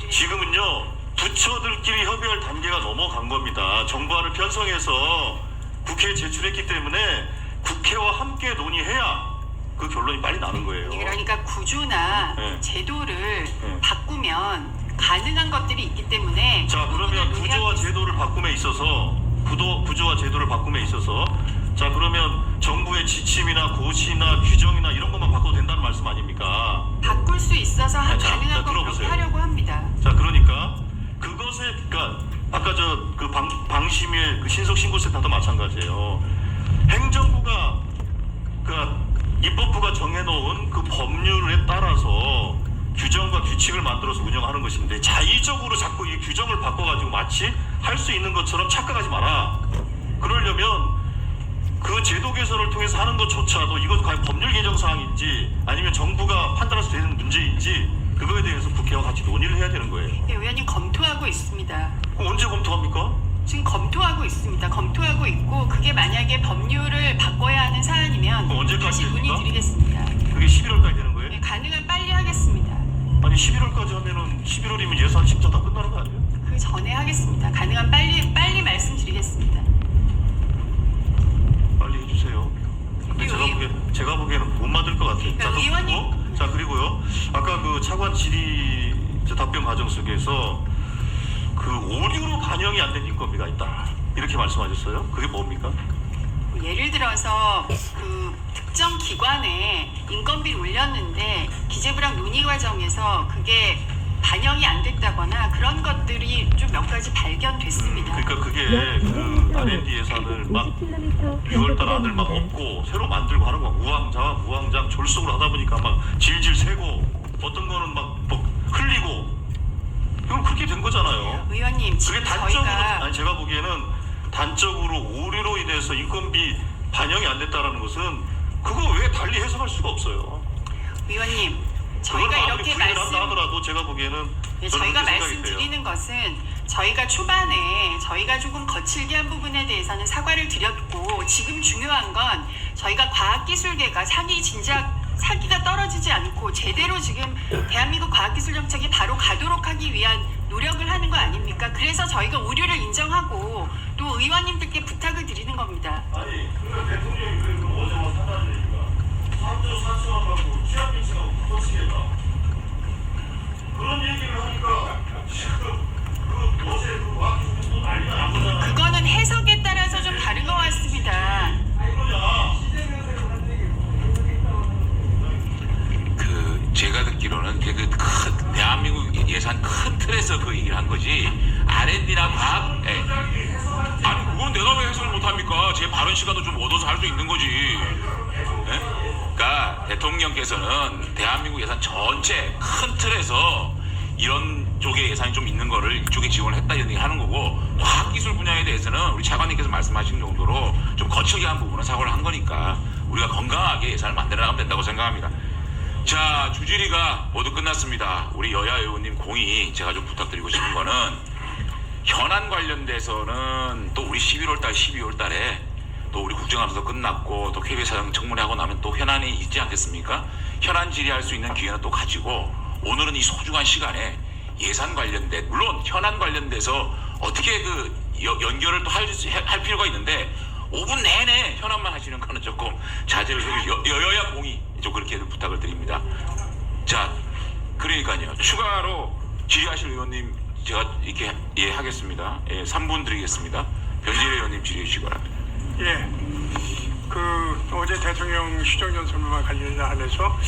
지금은요 부처들끼리 협의할 단계가 넘어간 겁니다. 정부안을 편성해서 국회에 제출했기 때문에 국회와 함께 논의해야 그 결론이 빨리 나는 거예요. 그러니까 구조나 네. 제도를 바꾸면 가능한 것들이 있기 때문에. 자 그러면 구조와 제도를 바꿈에 있어서 자 그러면 정부의 지침이나 고시나 규정이나 이런 것만 바꿔도 된다는 말씀 아닙니까? 바꿀 수 있어서 가능한 건 그렇게 들어보세요. 하려고 합니다. 자 그러니까 그것에 그러니까 아까 그 방심위의 그 신속 신고센터도 마찬가지예요. 행정부가 입법부가 정해놓은 그 법률에 따라서 규정과 규칙을 만들어서 운영하는 것인데 자의적으로 자꾸 이 규정을 바꿔가지고 마치 할 수 있는 것처럼 착각하지 마라. 그러려면 그 제도 개선을 통해서 하는 것조차도 이것도 과연 법률 개정 사항인지 아니면 정부가 판단해서 되는 문제인지 그거에 대해서 국회와 같이 논의를 해야 되는 거예요. 네, 의원님 검토하고 있습니다. 그럼 언제 검토합니까? 지금 검토하고 있습니다. 검토하고 있고 그게 만약에 법률을 바꿔야 하는 사안이면 그럼 언제까지 다시 됩니까? 문의드리겠습니다. 그게 11월까지 되는 거예요? 네, 가능한 빨리 하겠습니다. 아니 11월까지 하면은 11월이면 예산 심사 다 끝나는 거 아니에요? 그 전에 하겠습니다. 가능한 빨리 말씀드리겠습니다. 빨리 해주세요. 근데 제가 보기에는 못 만들 것 같아요. 자 그리고요. 아까 그 차관 질의 답변 과정 속에서 그 오류로 반영이 안 된 인건비가 있다 이렇게 말씀하셨어요. 그게 뭡니까? 예를 들어서 그 특정 기관에 인건비를 올렸는데 기재부랑 논의 과정에서 그게 반영이 안 됐다거나 그런 것들이 좀 몇 가지 발견됐습니다. 그러니까 그게 그 R&D 예산을 막 6월달 안을 막 없고 새로 만들고 하는 거 우왕좌왕 졸속으로 하다 보니까 막 질질 새고 어떤 거는 막 흘리고 이건 그렇게 된 거잖아요. 의원님 지금 그게 단적으로 저희가 제가 보기에는 단적으로 오류로 인해서 인건비 반영이 안 됐다라는 것은 그거 왜 달리 해석할 수가 없어요. 의원님 저희가 이렇게 하더라도 제가 보기에는 저희가 말씀드리는 것은 저희가 초반에 저희가 조금 거칠게 한 부분에 대해서는 사과를 드렸고 지금 중요한 건 저희가 과학기술계가 사기가 떨어지지 않고 제대로 지금 대한민국 과학기술 정책이 바로 가도록 하기 위한 노력을 하는 거 아닙니까? 그래서 저희가 오류를 인정하고 또 의원님들께 부탁을 드리는 겁니다. 아니 그러면 대통령이 그럼 어제 뭐 사다는 얘기가 3조 4천원하고 취업빈치하고 바꿔치겠다 그런 얘기를 하니까 지금 그 어제 그 과학기술도 또 난리가 난 거잖아요. 그거는 해석에 따라서 좀 다른 것 같습니다. 제가 듣기로는 이제 큰 대한민국 예산 큰 틀에서 그 얘기를 한 거지 R&D나 과학 아니 그건 내가 왜 해석을 못합니까? 제 발언 시간도 좀 얻어서 할 수 있는 거지. 그러니까 대통령께서는 대한민국 예산 전체 큰 틀에서 이런 쪽에 예산이 좀 있는 거를 이쪽에 지원을 했다 이런 얘기 하는 거고 과학기술 분야에 대해서는 우리 차관님께서 말씀하신 정도로 좀 거칠게 한 부분은 사고를 한 거니까 우리가 건강하게 예산을 만들어 나가면 된다고 생각합니다. 자, 주질의가 모두 끝났습니다. 우리 여야 의원님 공의 제가 좀 부탁드리고 싶은 거는 현안 관련돼서는 또 우리 11월달, 12월달에 또 우리 국정감사도 끝났고 또 KBS 사장 청문회하고 나면 또 현안이 있지 않겠습니까? 현안 질의할 수 있는 기회는 또 가지고 오늘은 이 소중한 시간에 예산 관련된 물론 현안 관련돼서 어떻게 그 연결을 또 할 필요가 있는데 5분 내내 현안만 하시는 거는 조금 자제를 해주시고 여야 공의 좀 그렇게 부탁을 드립니다. 자, 그러니까요. 추가로 질의하실 의원님 제가 이렇게 하겠습니다. 3분 드리겠습니다. 변진혜 의원님 질의해 주시기 바랍니다. 예. 어제 대통령 시정연설과 관련해서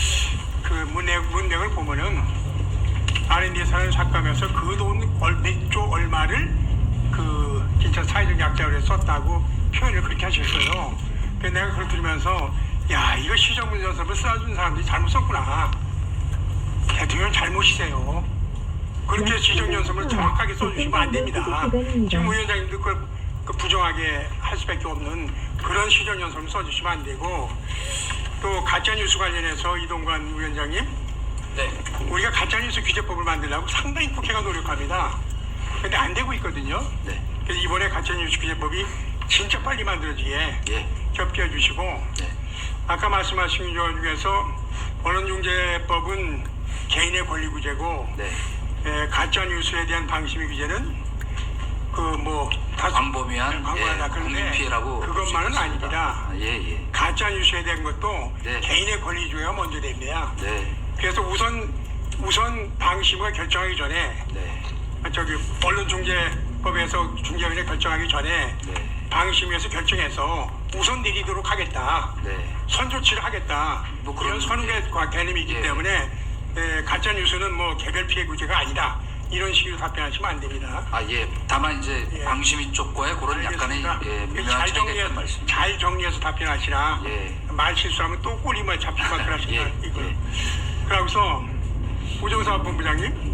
그 문맥을 보면은 R&D 예산을 삭감해서 그 돈 몇 조 얼마를 진짜 사회적 약자를 썼다고 표현을 그렇게 하셨어요. 그래서 내가 그걸 들으면서 야, 이거 시정연설을 써준 사람들이 잘못 썼구나. 대통령 잘못이세요. 그렇게 시정연설을 정확하게 써주시면 안 됩니다. 지금 위원장님도 그걸 부정하게 할 수밖에 없는 그런 시정연설을 써주시면 안 되고, 또 가짜뉴스 관련해서 이동관 위원장님, 네. 우리가 가짜뉴스 규제법을 만들려고 상당히 국회가 노력합니다. 근데 안 되고 있거든요. 네. 그래서 이번에 가짜뉴스 규제법이 진짜 빨리 만들어지게 예. 협조해 주시고, 네. 아까 말씀하신 것 중에서 언론중재법은 개인의 권리 구제고, 네. 가짜뉴스에 대한 방심의 규제는 광범위한 국민 피해라고 그것만은 아닙니다. 예. 가짜 뉴스에 대한 것도 네. 개인의 권리 주의가 먼저 됩니다. 네. 그래서 우선 방심을 결정하기 전에 네. 언론중재법에서 중재원이 결정하기 전에 네. 방심위에서 결정해서 우선 내리도록 하겠다. 네. 선조치를 하겠다. 뭐 이런 선후의 개념이 있기 예. 때문에 가짜 뉴스는 개별 피해 구제가 아니다. 이런 식으로 답변하시면 안 됩니다. 예. 다만 이제 예. 방심위 쪽과의 그런 약간의 미묘한 차이가 있다는 말씀. 잘 정리해서 답변하시라. 예. 말 실수하면 또 꼬리만 잡힐 것 같으라 예. 그러고서 우정사업본부장님,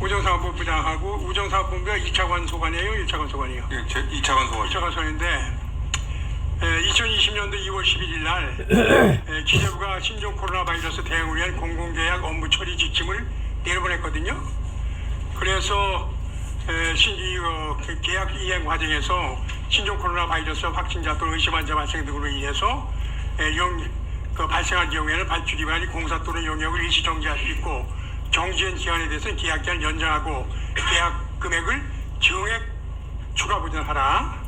우정사업본부장하고 우정사업본부가 2차관 소관이에요, 1차관 소관이에요? 예, 2차관 소관. 2차관 소관인데 2020년도 2월 11일 날 기재부가 신종 코로나 바이러스 대응을 위한 공공계약 업무 처리 지침을 내려보냈거든요. 그래서 계약 이행 과정에서 신종 코로나 바이러스 확진자 또는 의심 환자 발생 등으로 인해서 발생한 경우에는 발주 기관이 공사 또는 용역을 일시 정지할 수 있고, 정지한 기간에 대해서는 계약 기간 연장하고 계약 금액을 증액 추가 보전하라.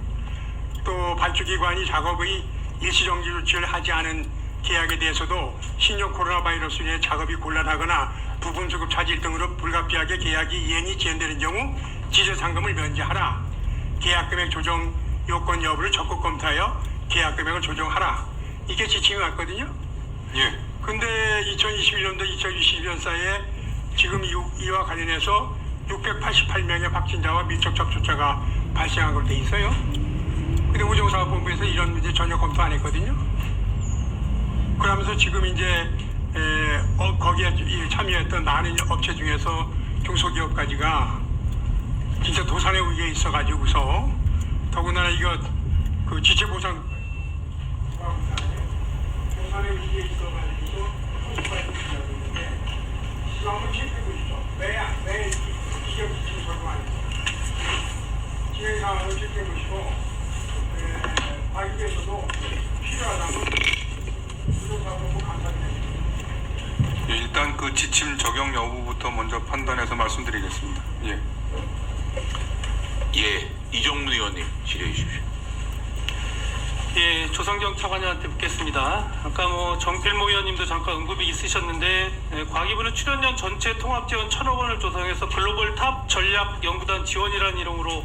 또 발주 기관이 작업의 일시 정지 조치를 하지 않은 계약에 대해서도 신종 코로나 바이러스로 인해 작업이 곤란하거나 부분 수급 차질 등으로 불가피하게 계약이 이행이 지연되는 경우 지재 상금을 면제하라. 계약 금액 조정 요건 여부를 적극 검토하여 계약 금액을 조정하라. 이게 지침이 왔거든요. 예. 근데 2021년도 2022년 사이에 지금 이와 관련해서 688명의 확진자와 밀접 접촉자가 발생한 걸로 돼 있어요. 근데 우정사업본부에서 이런 문제 전혀 검토 안 했거든요. 그러면서 지금 이제 거기에 참여했던 많은 업체 중에서 중소기업까지가 진짜 도산의 위기에 있어가지고서, 더군다나 이거 지체보상 도산의 위기에 있어가지고 시험을 체크하고 있어. 왜 기업 지침 적용하는 거 진행 상황을 체크해보시고, 과기에서도 필요하다면 우정사업본부 감사드립니다. 예, 일단 그 지침 적용 여부부터 먼저 판단해서 말씀드리겠습니다. 예. 이정문 의원님 질의해 주십시오. 예, 조성경 차관님한테 묻겠습니다. 아까 정필모 의원님도 잠깐 언급이 있으셨는데, 과기부는 출연연 전체 통합지원 1,000억 원을 조성해서 글로벌 탑 전략 연구단 지원이라는 이름으로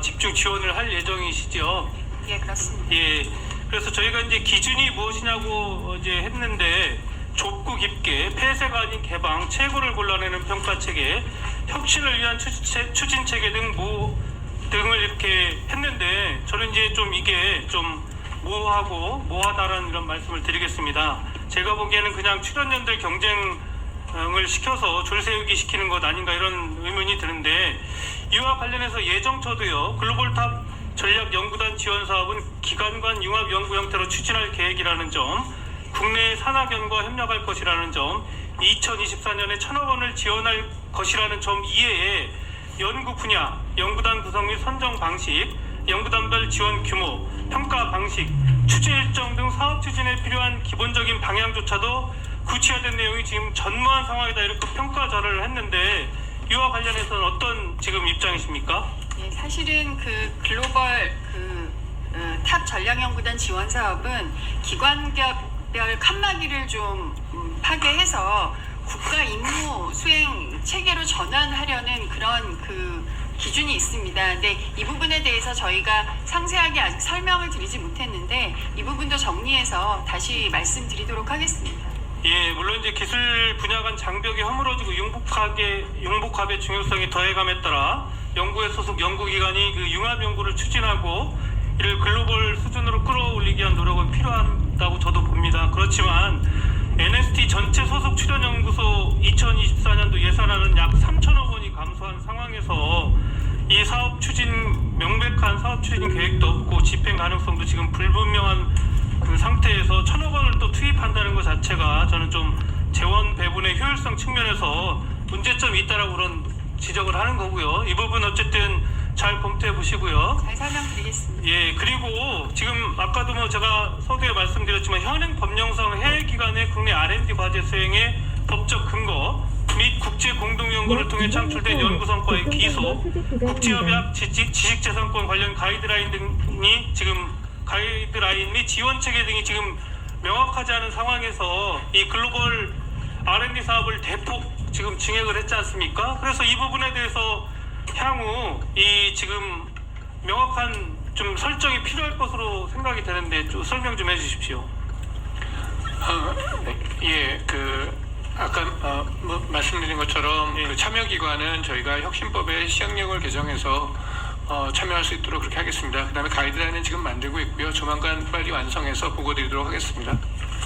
집중 지원을 할 예정이시죠? 예, 그렇습니다. 예, 그래서 저희가 이제 기준이 무엇이냐고 이제 했는데, 좁고 깊게 폐쇄가 아닌 개방, 최고를 골라내는 평가 체계, 혁신을 위한 추진 체계 등을 이렇게 했는데, 저는 이제 좀 이게 좀 모호하다라는 이런 말씀을 드리겠습니다. 제가 보기에는 그냥 출연연들 경쟁을 시켜서 줄 세우기 시키는 것 아닌가 이런 의문이 드는데, 이와 관련해서 예정처도요, 글로벌 탑 전략 연구단 지원 사업은 기관 간 융합 연구 형태로 추진할 계획이라는 점, 국내 산학연과 협력할 것이라는 점, 2024년에 1,000억 원을 지원할 것이라는 점 이외에 연구 분야, 연구단 구성 및 선정 방식, 연구단별 지원 규모, 평가 방식, 추진 일정 등 사업 추진에 필요한 기본적인 방향조차도 구체화된 내용이 지금 전무한 상황이다, 이렇게 평가 자료를 했는데, 이와 관련해서는 어떤 지금 입장이십니까? 예, 사실은 글로벌 탑 전략연구단 지원 사업은 기관별 칸막이를 좀 파괴해서 국가 임무 수행 체계로 전환하려는 그런 그 기준이 있습니다. 근데 이 부분에 대해서 저희가 상세하게 아직 설명을 드리지 못했는데 이 부분도 정리해서 다시 말씀드리도록 하겠습니다. 예, 물론 이제 기술 분야 간 장벽이 허물어지고 융복합의 중요성이 더해감에 따라 연구에 소속 연구기관이 그 융합 연구를 추진하고 이를 글로벌 수준으로 끌어올리기 위한 노력은 필요하다고 저도 봅니다. 그렇지만 NST 전체 소속 출연연구소 2024년도 예산안은 약 3천억 원이 감소한 상황에서 이 사업 추진 명백한 사업 추진 계획도 없고 집행 가능성도 지금 불분명한 그 상태에서 1,000억 원을 또 투입한다는 것 자체가 저는 좀 재원 배분의 효율성 측면에서 문제점이 있다라고 그런 지적을 하는 거고요. 이 부분 어쨌든 잘 검토해 보시고요. 잘 설명드리겠습니다. 예, 그리고 지금 아까도 뭐 제가 서두에 말씀드렸지만 현행 법령상 해외 기관의 국내 R&D 과제 수행의 법적 근거 및 국제 공동 연구를 통해 창출된 연구 성과의 기소, 국제협약, 지식재산권 관련 가이드라인 등이 지금 가이드라인 및 지원 체계 등이 지금 명확하지 않은 상황에서 이 글로벌 R&D 사업을 대폭 지금 증액을 했지 않습니까? 그래서 이 부분에 대해서 향후 이 지금 명확한 좀 설정이 필요할 것으로 생각이 되는데 좀 설명 좀 해주십시오. 예, 아까 말씀드린 것처럼 그 참여기관은 저희가 혁신법의 시행령을 개정해서 참여할 수 있도록 그렇게 하겠습니다. 그 다음에 가이드라인은 지금 만들고 있고요. 조만간 빨리 완성해서 보고드리도록 하겠습니다.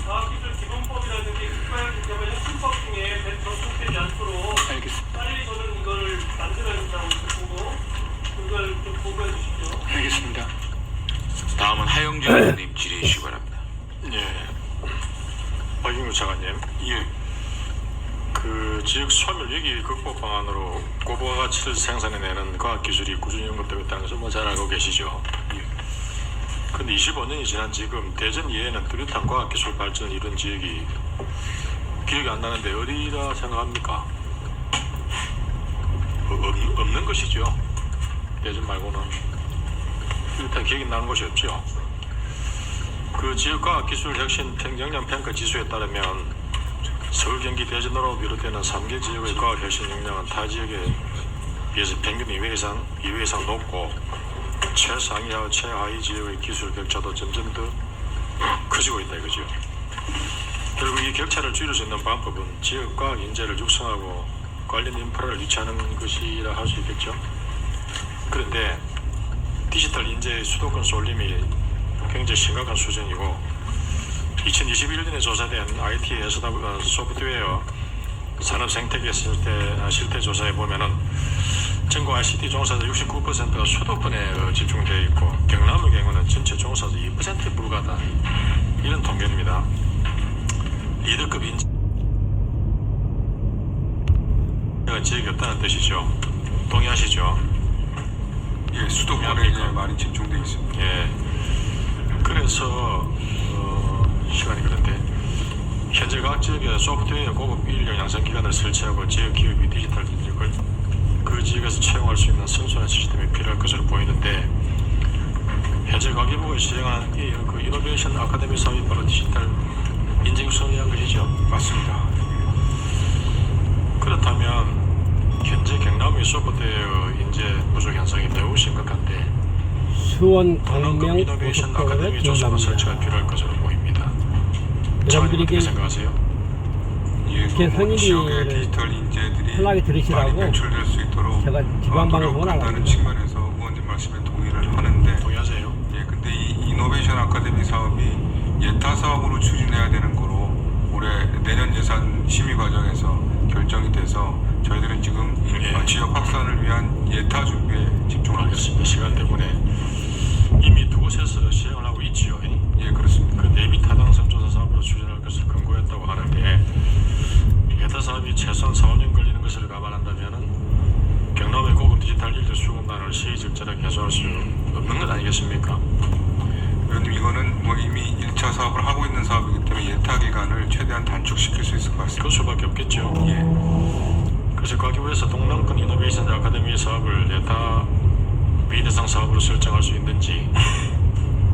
과학기술 기본법이라든지 국가기술 혁신법 중에 접속되지 않도록 알겠습니다. 빨리 저는 이걸 만들어야 된다고 보고 그걸 좀 보고해 주십시오. 알겠습니다. 다음은 하영진 의원님 질의해 주시기 바랍니다. 예. 박영우 차관님. 예. 그 지역 소멸 위기 극복 방안으로 고부가 가치를 생산해내는 과학기술이 꾸준히 언급되고 있다는 것을 뭐 잘 알고 계시죠. 그런데 25년이 지난 지금 대전 이외에는 뚜렷한 과학기술 발전을 이룬 지역이 기억이 안 나는데 어디라 생각합니까? 없는 것이죠. 대전 말고는 뚜렷한 기억이 나는 곳이 없죠. 그 지역 과학기술 혁신 역량 평가 지수에 따르면 서울, 경기, 대전으로 비롯되는 3개 지역의 과학혁신 역량은 타 지역에 비해서 평균 2회 이상 높고 최상위와 최하위 지역의 기술 격차도 점점 더 커지고 있다 이거죠. 결국 이 격차를 줄일 수 있는 방법은 지역 과학 인재를 육성하고 관련 인프라를 유치하는 것이라 할 수 있겠죠. 그런데 디지털 인재의 수도권 쏠림이 굉장히 심각한 수준이고 2021년에 조사된 IT 소프트웨어 산업 생태계 실태 조사에 보면은 전국 ICT 종사자 69%가 수도권에 집중되어 있고 경남의 경우는 전체 종사자 2%에 불과하다 이런 통계입니다. 리더급 인재가 지역이 없다는 뜻이죠. 동의하시죠? 예, 수도권에 이제 많이 집중되어 있습니다. 예. 그래서 시간이 그런데 현재 각 지역에 소프트웨어 고급 인력 양성 기관을 설치하고 지역 기업이 디지털 인력을 그 지역에서 채용할 수 있는 선순환 시스템이 필요할 것으로 보이는데 현재 과기부가 시행한 그 이노베이션 아카데미 사업이 바로 디지털 인재 육성을 위한 것이죠. 맞습니다. 그렇다면 현재 경남의 소프트웨어 인재 부족 현상이 매우 심각한데 수원 강릉 광명 이노베이션 고속도로를 아카데미 조성과 설치가 지원합니다. 필요할 것으로 보입니다. 여러분들이 어떻게 생각하세요? 예, 이렇게 그 지역의 상임위를 디지털 인재들이 편하게 들으시라고 많이 배출될 수 있도록 제가 지방방송을 노력한다는 하라고 측면에서 의원님 말씀에 동의를 하는데 동의하세요? 예, 근데 이 이노베이션 아카데미 사업이 예타 사업으로 추진해야 되는 거로 올해 내년 예산 심의 과정에서 결정이 돼서 저희들은 지금 지역 확산을 위한 예타 준비에 집중을 하겠습니다. 시간 때문에 이미 두 곳에서 시행을 하고 있지요. 예, 그렇습니다. 그 대비 타당성 조사 사업으로 추진할 것을 권고했다고 하는데 예타 사업이 최소한 4~5년 걸리는 것을 감안한다면은 경남의 고급 디지털 인재 수급난을 시의적절하게 해소할 수 없는 것 아니겠습니까? 의원님 이거는 뭐 이미 1차 사업을 하고 있는 사업이기 때문에 예타 기간을 최대한 단축시킬 수 있을 것 같습니다. 그럴 수밖에 없겠죠. 예. 그래서 과기부에서 동남권 이노베이션 아카데미 사업을 예타 비대상 사업으로 설정할 수 있는지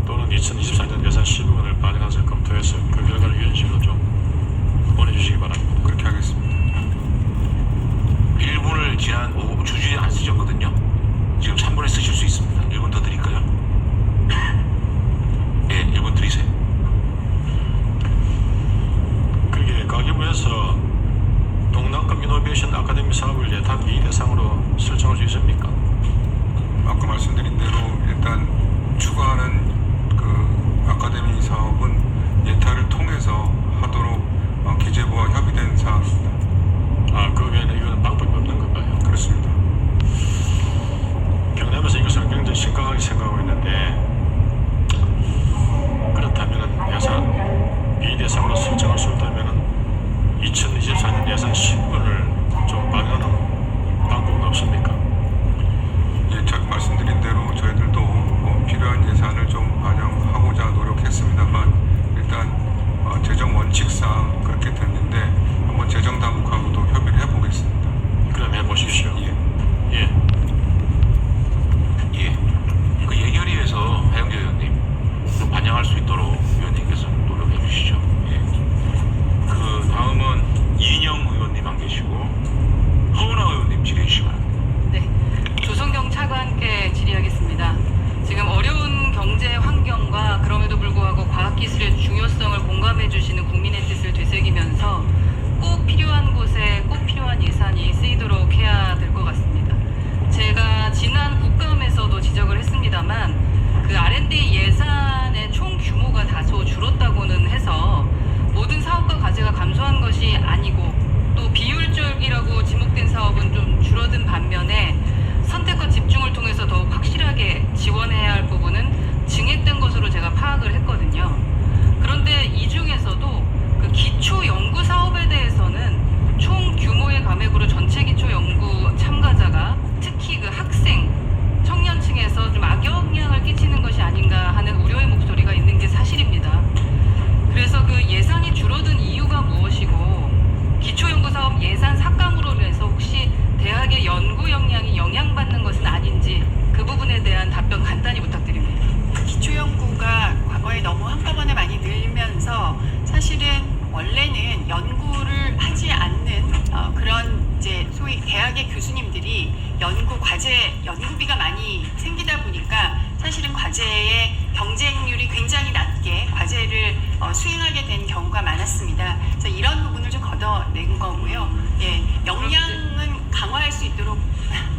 또는 2024년 예산 12원을 반영해서 검토해서 그 결과를 위원실로 좀 보내주시기 바랍니다. 그렇게 하겠습니다. 원칙상 그렇게 됐는데 한번 재정당국하고도 협의를 해보겠습니다. 그럼 해보십시오. 예. 예. 예. 그 예결위에서 하영재 의원님 좀 반영할 수 있도록 위원님께서 노력해 주시죠. 예. 그 다음은 이인영 의원님 안 계시고 허은하 의원님 질의해 주시기 바랍니다. 네, 조성경 차관께 질의하겠습니다. 지금 어려운 경제 환경과 그럼에도 불구하고 과학기술의 중요성을 공감해 주시는 국민의 뜻을 되새기면서 꼭 필요한 곳에 꼭 필요한 예산이 쓰이도록 해야 될 것 같습니다. 제가 지난 국감에서도 지적을 했습니다만 그 R&D 예산의 총 규모가 다소 줄었다고는 해서 모든 사업과 과제가 감소한 것이 아니고 또 비효율적이라고 지목된 사업은 좀 줄어든 반면에 선택과 집중을 통해서 더욱 확실하게 지원해야 할 부분은 증액된 것으로 제가 파악을 했거든요. 그런데 이 중에서도 그 기초 연구 사업에 대해서는 총 규모의 감액으로 전체 기초 연구 참가자가 특히 그 학생, 청년층에서 좀 악영향을 끼치는 것이 아닌가 하는 우려의 목소리가 있는 게 사실입니다. 그래서 그 예산이 줄어든 이유가 무엇이고 기초연구사업 예산 삭감으로 인해서 혹시 대학의 연구 역량이 영향받는 것은 아닌지 그 부분에 대한 답변 간단히 부탁드립니다. 기초연구가 과거에 너무 한꺼번에 많이 늘면서 사실은 원래는 연구를 하지 않는 그런 이제 소위 대학의 교수님들이 연구 과제 연구비가 많이 생기다 보니까 사실은 과제의 경쟁률이 굉장히 낮게 과제를 수행하게 된 경우가 많았습니다. 그래서 이런 부분을 좀 걷어낸 거고요. 예, 역량은 강화할 수 있도록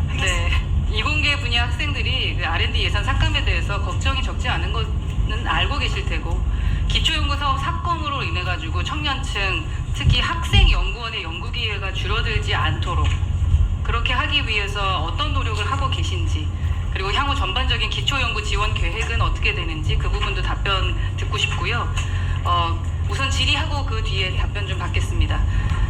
하겠습니다. 네, 이공계 분야 학생들이 그 R&D 예산 삭감에 대해서 걱정이 적지 않은 것은 알고 계실 테고 기초연구사업 삭감으로 인해 가지고 청년층 특히 학생 연구원의 연구 기회가 줄어들지 않도록 그렇게 하기 위해서 어떤 노력을 하고 계신지 그리고 향후 전반적인 기초연구 지원 계획은 어떻게 되는지 그 부분도 답변 듣고 싶고요. 우선 질의하고 그 뒤에 답변 좀 받겠습니다.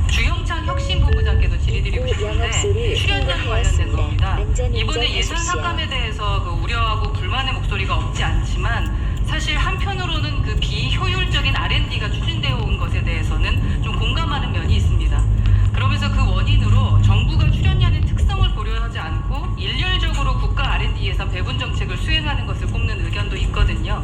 주영창 혁신본부장께도 질의드리고 싶은데 출연료에 관련된 겁니다. 이번에 예산 삭감에 대해서 그 우려하고 불만의 목소리가 없지 않지만 사실 한편으로는 그 비효율적인 R&D가 추진되어 온 것에 대해서는 좀 공감하는 면이 있습니다. 그러면서 그 원인으로 정부가 출연료의 특성을 고려하지 않고 일률적으로 국가 R&D 예산 배분 정책을 수행하는 것을 꼽는 의견도 있거든요.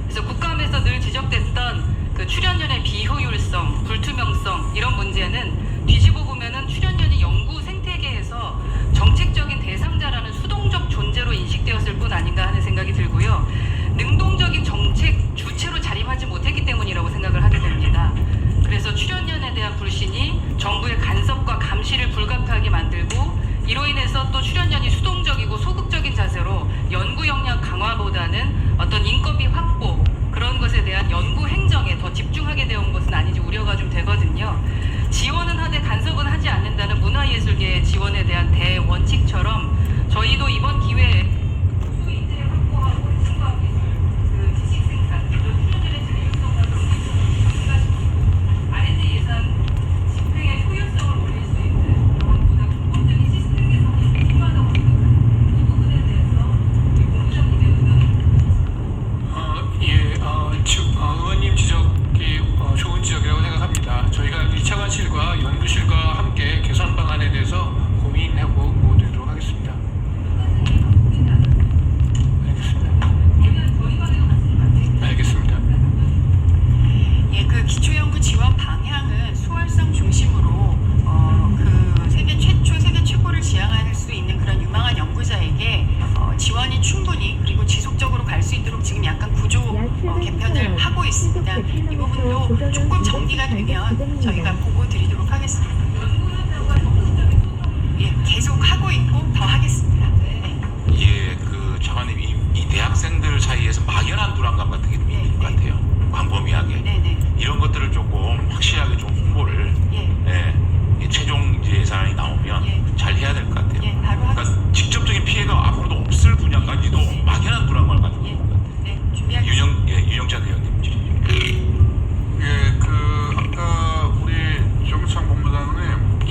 그래서 국감에서 늘 지적됐던 그 출연료의 비효율성, 불투명성 이런 문제는 뒤집어 보면은 출연료는 연구 생태계에서 정책적인 대상자라는 수동적 존재로 인식되었을 뿐 아닌가 하는 생각이 들고요. 능동적인 정책 주체로 자림하지 못했기 때문이라고 생각을 하게 됩니다. 그래서 출연료에 대한 불신이 정부의 간섭과 감시를 불가피하게 만들고 이로 인해서 또 출연료이 수동적이고 소극적인 자세로 연구 역량 강화보다는 어떤 인건비 확보 그런 것에 대한 연구 행정에 더 집중하게 되어 온 것은 아닌지 우려가 좀 되거든요. 지원은 하되 간섭은 하지 않는다는 문화예술계의 지원에 대한 대원칙처럼 저희도 이번 기회에 소인재 확보하고 증거하기 그 지식 생산 그리고 출연료의 진율성과 R&D 예산 집행의 효율성을 올릴 수 있는 보다 근본적인 시스템 개선이 필요하다고 생각합니다. 이 부분에 대해서 우리 본부장님의 의원님 지적이 좋은 지적이라고 생각합니다. 저희가 2차 관실과 연구실과 함께 개선 방안에 대해서 고민하고 드리도록 하겠습니다. 알겠습니다. 예, 그 기초연구 지원 방향은 수월성 중심으로 그 세계 최초, 세계 최고를 지향할 수 있는 그런 유망한 연구자에게 지원이 충분히 그리고 지속적으로 갈 수 있도록 지금 약간 구조 개편을 하고 있습니다. 이 부분도 조금 정리가 되면 저희가 보고 드리도록 하겠습니다. 예, 계속 하고 있고 더 하겠습니다. 네. 예, 그 차관님 이 대학생들 사이에서 막연한 불안감 같은 게 좀 있는 것 같아요. 광범위하게 이런 것들을 조금 확실하게 좀 홍보를 이 최종 예산이 나오면 잘 해야 될 것 같아요. 그러니까 직접적인 피해가 앞으로도 없을 분야까지도 막연한 불안감을 가지고 있는 것 같아요. 윤영찬 의원님 질의. 예, 그 아까 우리 정창 본부장님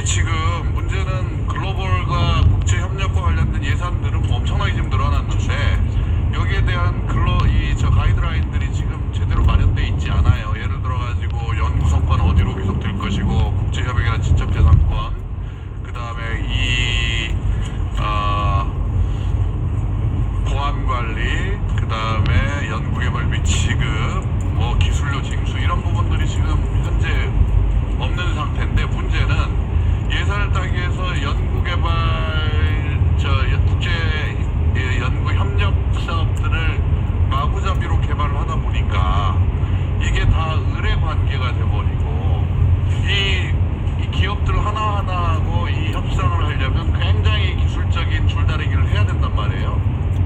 이게 지금 문제는 글로벌과 국제 협력과 관련된 예산들은 뭐 엄청나게 지금 늘어났는데 여기에 대한 가이드라인들이 지금 제대로 마련돼 있지 않아요. 예를 들어 가지고 연구소권 어디로 계속 될 것이고 국제 협약이나 지적 재산권, 그다음에 보안 관리, 그다음에 연구개발 및 지급, 뭐 기술료 징수 이런 부분들이 지금 현재 없는 상태인데, 문제는 예산을 따기 위해서 연구개발 국제 연구 협력 사업들을 마구잡이로 개발을 하다 보니까 이게 다 의뢰 관계가 돼버리고, 이 기업들 하나하나하고 이 협상을 하려면 굉장히 기술적인 줄다리기를 해야 된단 말이에요.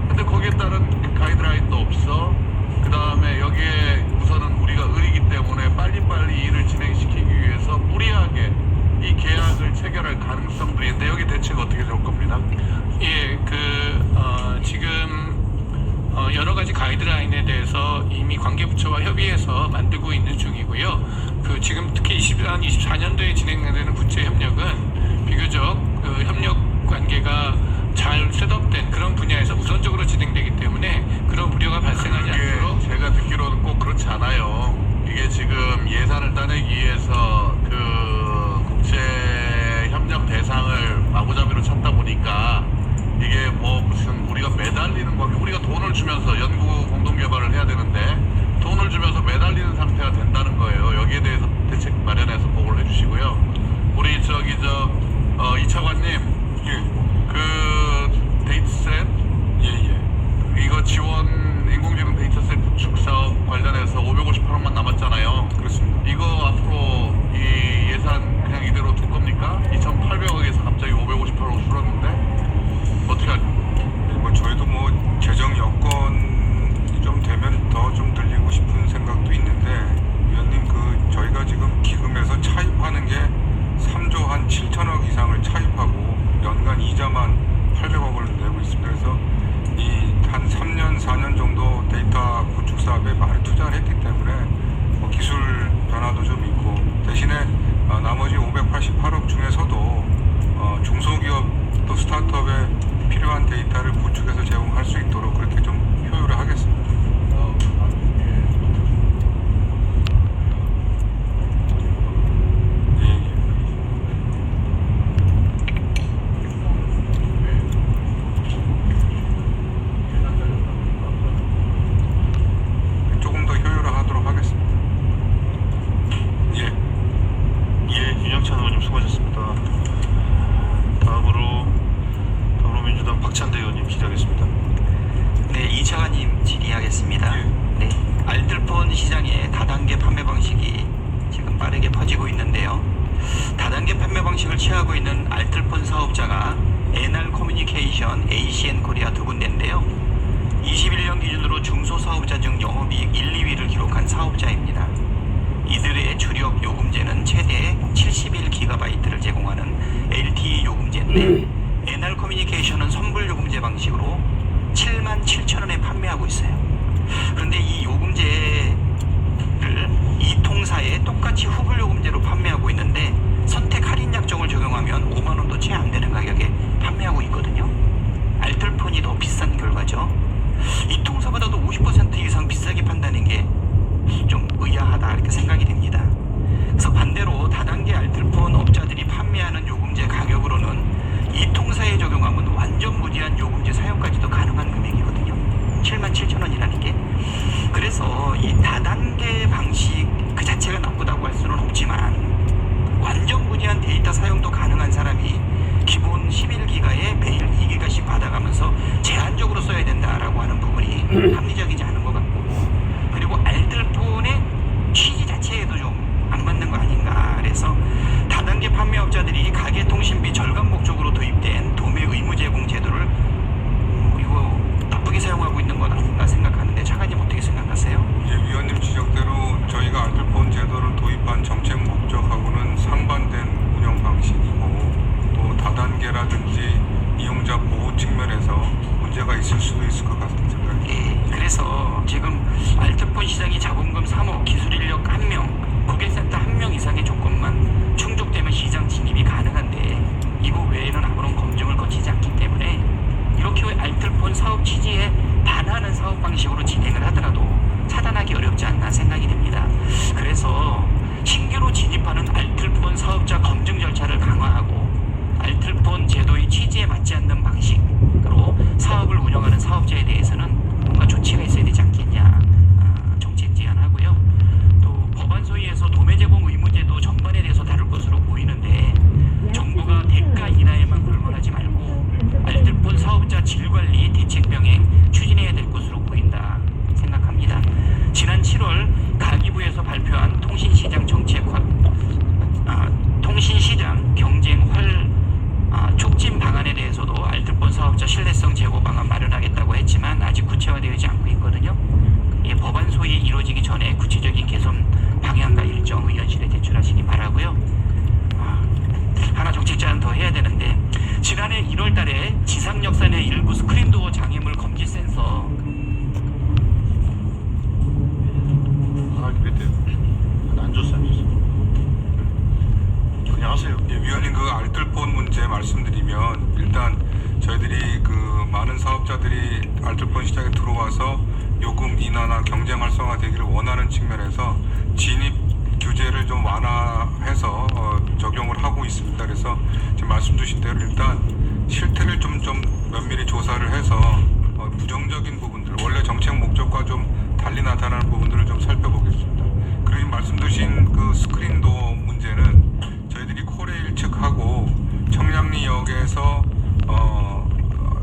근데 거기에 따른 가이드라인도 없어. 그 다음에 여기에 우선은 우리가 의리기 때문에 빨리빨리 일을 진행시키기 위해서 무리하게 이 계약을 체결할 가능성들이 있는데, 여기 대책 어떻게 될 겁니다? 예, 지금 여러 가지 가이드라인에 대해서 이미 관계부처와 협의해서 만들고 있는 중이고요. 지금 특히 24년도에 진행되는 국제 협력은 비교적 협력 관계가 잘 셋업된 그런 분야에서 우선적으로 진행되기 때문에 그런 우려가 발생하지 않도록. 제가 듣기로는 꼭 그렇지 않아요. 이게 지금 예산을 따내기 위해서 국제 협력 대상을 마구잡이로 찾다 보니까 이게 뭐 무슨 우리가 매달리는 관계, 우리가 돈을 주면서 연구 공동 개발을 해야 되는데 돈을 주면서 매달리는 상태가 된다는 거예요. 여기에 대해서 대책 마련해서 보고를 해주시고요. 우리 이차관님, 그 데이터셋, 이거 지원 인공지능 데이터셋 구축 사업 관련해서 558억만 남았잖아요. 그렇습니다. 이거 앞으로 이 예산 그냥 이대로 둘 겁니까? 2,800억에서 갑자기 558억 줄었는데 어떻게 할까요? 뭐 저희도 뭐 재정 여건이 좀 되면 더 좀 늘리고 싶은 생각도 있는데, 위원님 저희가 지금 기금에서 차입하는 게 3조 한 7천억 이상을 차입하고 연간 이자만 800억을 내고 있습니다. 그래서 이 한 3년 4년 정도 데이터 구축 사업에 많이 투자를 했기 때문에 뭐 기술 변화도 좀 있고, 대신에 나머지 588억 중에서도 중소기업 또 스타트업에 필요한 데이터를 구축해서 제공할 수 있도록 그렇게 좀 효율을 하겠습니다. 조금 더 효율화하도록 하겠습니다. 윤영찬 의원님 수고하셨습니다. 다음으로 더불어민주당 박찬대 의원님 질의하겠습니다. 네, 이차관님 질의하겠습니다. 네, 알뜰폰 시장의 다단계 판매 방식이 지금 빠르게 퍼지고 있는데요. 다단계 판매 방식을 취하고 있는 알뜰폰 사업자가 NR 커뮤니케이션, ACN 코리아 두 군데인데요. 21년 기준으로 중소사업자 중 영업이익 1, 2위를 기록한 사업자입니다. 이들의 주력 요금제는 최대 71GB를 제공하는 LTE 요금제인데, NR 커뮤니케이션은 선불 요금제 방식으로 77,000원에 판매하고 있어요. 그런데 이 요금제를 이 통사에 똑같이 후불 요금제로 판매하고 있는데, 선택 할인 약정을 적용하면 5만 원도 채 안 되는 가격에 판매하고 있거든요. 알뜰폰이 더 비싼 결과죠. 이 통사보다도 50% 이상 비싸게 판다는 게 좀 의아하다 이렇게 생각이 됩니다. 그래서 반대로 다단계 알뜰폰 업자들이 판매하는 요금제 가격으로는 이 통사에 적용하면 완전 무제한 요금제 사용까지도 가능한 금액이거든요. 77,000원이라는 게. 그래서 이 다단계 방식 그 자체가 나쁘다고 할 수는 없지만, 완전 무제한 데이터 사용도 가능한 사람이 기본 11기가에 매일 2기가씩 받아가면서 제한적으로 써야 된다라고 하는 부분이 합리적이지 않은 것 같고, 그리고 알뜰폰의 취지 자체에도 좀 안 맞는 거 아닌가. 그래서 다단계 판매업자들이 가계통신비 절감 목적으로 도입된 도매 의무 제공 제도를 이거 나쁘게 사용하고 있는 건 아닌가 생각하는데, 차관님 어떻게 생각하세요? 위원님 지적대로 저희가 알뜰폰 제도를 도입한 정책 목적하고는 상반된 운영 방식이고, 또 다단계라든지 이용자 보호 측면에서 문제가 있을 수도 있을 것 같은 생각이 듭니다. 그래서 지금 알뜰폰 시장이 자본금 3억, 기술 인력 1명, 고객센터 1명 이상의 조건만 충족되면 시장 진입이 가능한데, 지난해 1월달에 지상역산의 일부 스크린도어 장애물 검지 센서 안 줬어. 그냥 하세요. 예, 위원님 그 알뜰폰 문제 말씀드리면 일단 저희들이 그 많은 사업자들이 알뜰폰 시장에 들어와서 요금 인하나 경쟁 활성화되기를 원하는 측면에서 진입 규제를 좀 완화해서 적용을 하고 있습니다. 그래서 지금 말씀 주신 대로 일단 실태를 좀 면밀히 조사를 해서 부정적인 부분들, 원래 정책 목적과 좀 달리 나타나는 부분들을 좀 살펴보겠습니다. 그리고 말씀 주신 그 스크린도어 문제는 저희들이 코레일 측하고 청량리역에서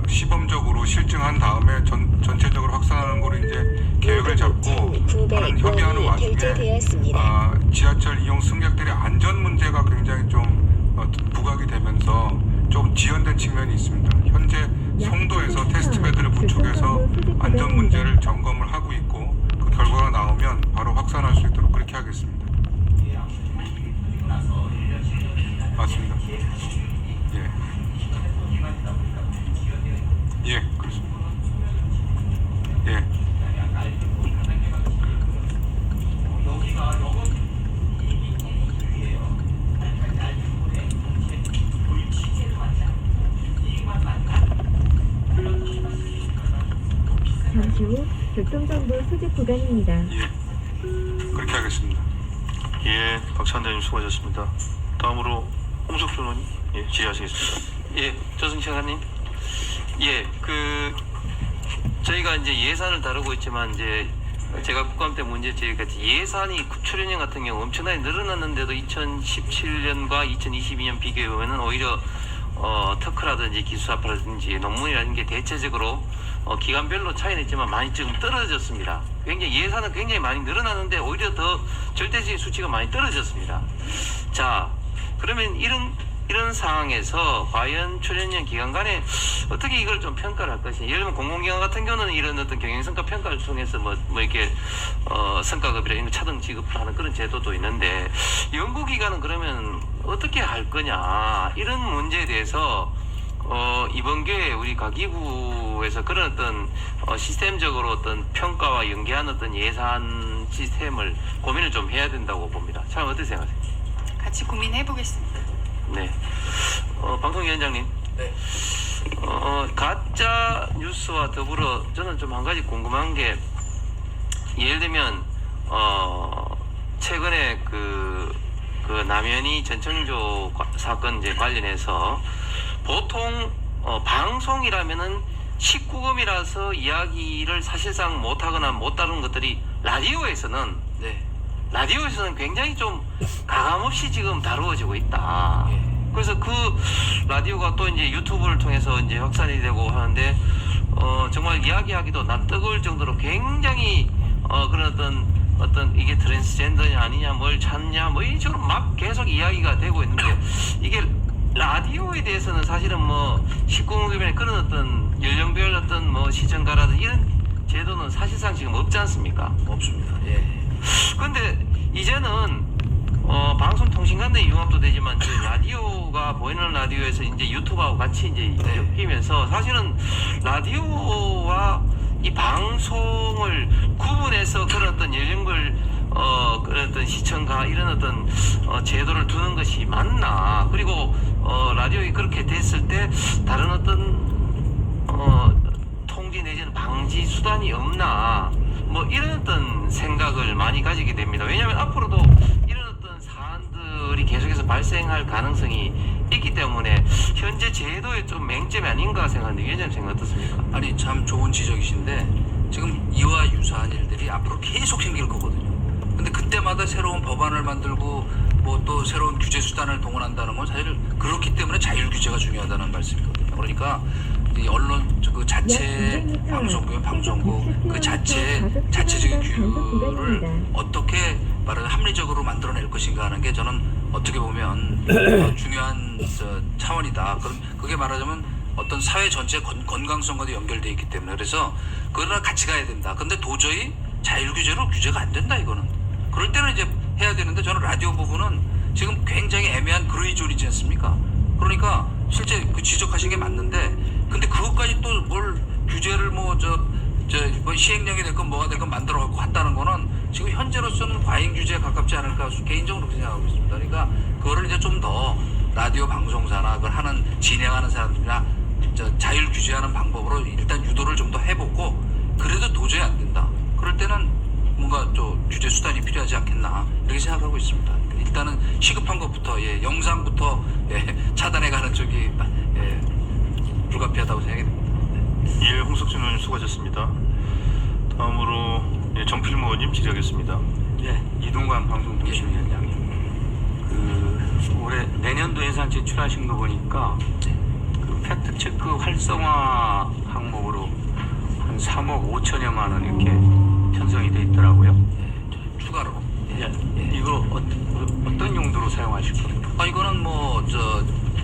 시범적으로 실증한 다음에 전체적으로 확산하는 거로 이제 계획을 잡고 하는 협의하는 와중에 지하철 이용 승객들의 안전 문제가 굉장히 좀 부각이 되면서 좀 지연된 측면이 있습니다. 현재 송도에서 테스트베드를 구축해서 안전 문제를 점검을 하고 있고 그 결과가 나오면 바로 확산할 수 있도록 그렇게 하겠습니다. 맞습니다. 예, 그렇습니다. 예. 잠시 후 교통정보 수집 구간입니다. 예. 그렇게 하겠습니다. 예, 박찬대님 수고하셨습니다. 다음으로 홍석준 의원님 질의하시겠습니다. 예, 조승철 의원님. 예, 저희가 이제 예산을 다루고 있지만 이제 제가 국감 때 문제 제기했지 예산이 출연료 같은 경우 엄청나게 늘어났는데도 2017년과 2022년 비교해보면은 오히려 특허라든지 기술사파라든지 논문이라는 게 대체적으로 기간별로 차이는 있지만 많이 지금 떨어졌습니다. 굉장히 예산은 굉장히 많이 늘어났는데 오히려 더 절대적인 수치가 많이 떨어졌습니다. 자, 그러면 이런 상황에서 과연 출연연 기관 간에 어떻게 이걸 좀 평가를 할 것이냐. 예를 들면 공공기관 같은 경우는 이런 어떤 경영성과 평가를 통해서 뭐 이렇게 성과급이라 이런 거 차등 지급을 하는 그런 제도도 있는데 연구기관은 그러면 어떻게 할 거냐 이런 문제에 대해서 이번 기회에 우리 가기부에서 그런 어떤 시스템적으로 어떤 평가와 연계한 어떤 예산 시스템을 고민을 좀 해야 된다고 봅니다. 참 어떻게 생각하세요? 같이 고민해 보겠습니다. 네. 방송위원장님. 네. 가짜 뉴스와 더불어 저는 좀 한 가지 궁금한 게 예를 들면 최근에 그 남현이 전청조 사건 이제 관련해서 보통 방송이라면은 19금이라서 이야기를 사실상 못하거나 못 다루는 것들이 라디오에서는 굉장히 좀 가감없이 지금 다루어지고 있다. 그래서 그 라디오가 또 이제 유튜브를 통해서 이제 확산이 되고 하는데 정말 이야기하기도 낯뜨거울 정도로 굉장히 그런 어떤 이게 트랜스젠더냐 아니냐 뭘 찾냐 뭐 이런 식으로 막 계속 이야기가 되고 있는데 이게 라디오에 대해서는 사실은 뭐 19금의 그런 어떤 연령별 어떤 뭐 시청가라든 이런 제도는 사실상 지금 없지 않습니까? 없습니다. 예. 근데 이제는 방송통신간의 융합도 되지만 이제 라디오가 보이는 라디오에서 이제 유튜브하고 같이 이제 엮이면서 사실은 라디오와 이 방송을 구분해서 그런 어떤 연령별 그런 어떤 시청가 이런 어떤 제도를 두는 것이 맞나? 그리고 라디오가 그렇게 됐을 때 다른 어떤 통제 내지는 방지 수단이 없나? 뭐 이런 어떤 생각을 많이 가지게 됩니다. 왜냐하면 앞으로도 이런 어떤 사안들이 계속해서 발생할 가능성이 있기 때문에 현재 제도의 좀 맹점이 아닌가 생각하는데 위원장님 생각 어떻습니까? 아니 참 좋은 지적이신데 지금 이와 유사한 일들이 앞으로 계속 생길 거거든요. 근데 그때마다 새로운 법안을 만들고 뭐 또 새로운 규제 수단을 동원한다는 건 사실 그렇기 때문에 자율 규제가 중요하다는 말씀이거든요. 그러니까 이 언론 그 자체 방송국 그 자체적인 규율을 어떻게 말하면 합리적으로 만들어낼 것인가 하는 게 저는 어떻게 보면 중요한 차원이다. 그럼 그게 말하자면 어떤 사회 전체 건강성과도 연결돼 있기 때문에 그래서 그거랑 같이 가야 된다. 근데 도저히 자율 규제로 규제가 안 된다 이거는. 그럴 때는 이제 해야 되는데 저는 라디오 부분은 지금 굉장히 애매한 그레이 존이지 않습니까? 그러니까 실제 그 지적하신 게 맞는데 근데 그것까지 또 뭘 규제를 뭐 시행령이 됐건 뭐가 됐건 만들어 갖고 한다는 거는 지금 현재로서는 과잉 규제에 가깝지 않을까 개인적으로 그렇게 생각하고 있습니다. 그러니까 그거를 이제 좀 더 라디오 방송사나 그걸 진행하는 사람들이나 자율 규제하는 방법으로 일단 유도를 좀 더 해보고 그래도 도저히 안 된다. 그럴 때는 뭔가 또 규제 수단이 필요하지 않겠나 이렇게 생각하고 있습니다. 일단은 시급한 것부터 영상부터 차단해가는 쪽이 불가피하다고 생각이 됩니다. 예, 홍석준 의원님 수고하셨습니다. 다음으로 정필모 의원님 질의하겠습니다. 예, 이동관 방송통신위원장님. 올해 내년도 예산 제출하신 거 보니까 팩트체크 활성화 항목으로 한 3억 5천여만 원 이렇게 편성이 돼 있더라고요. 추가로. 이거 어떤 용도로 사용하실 겁니까? 이거는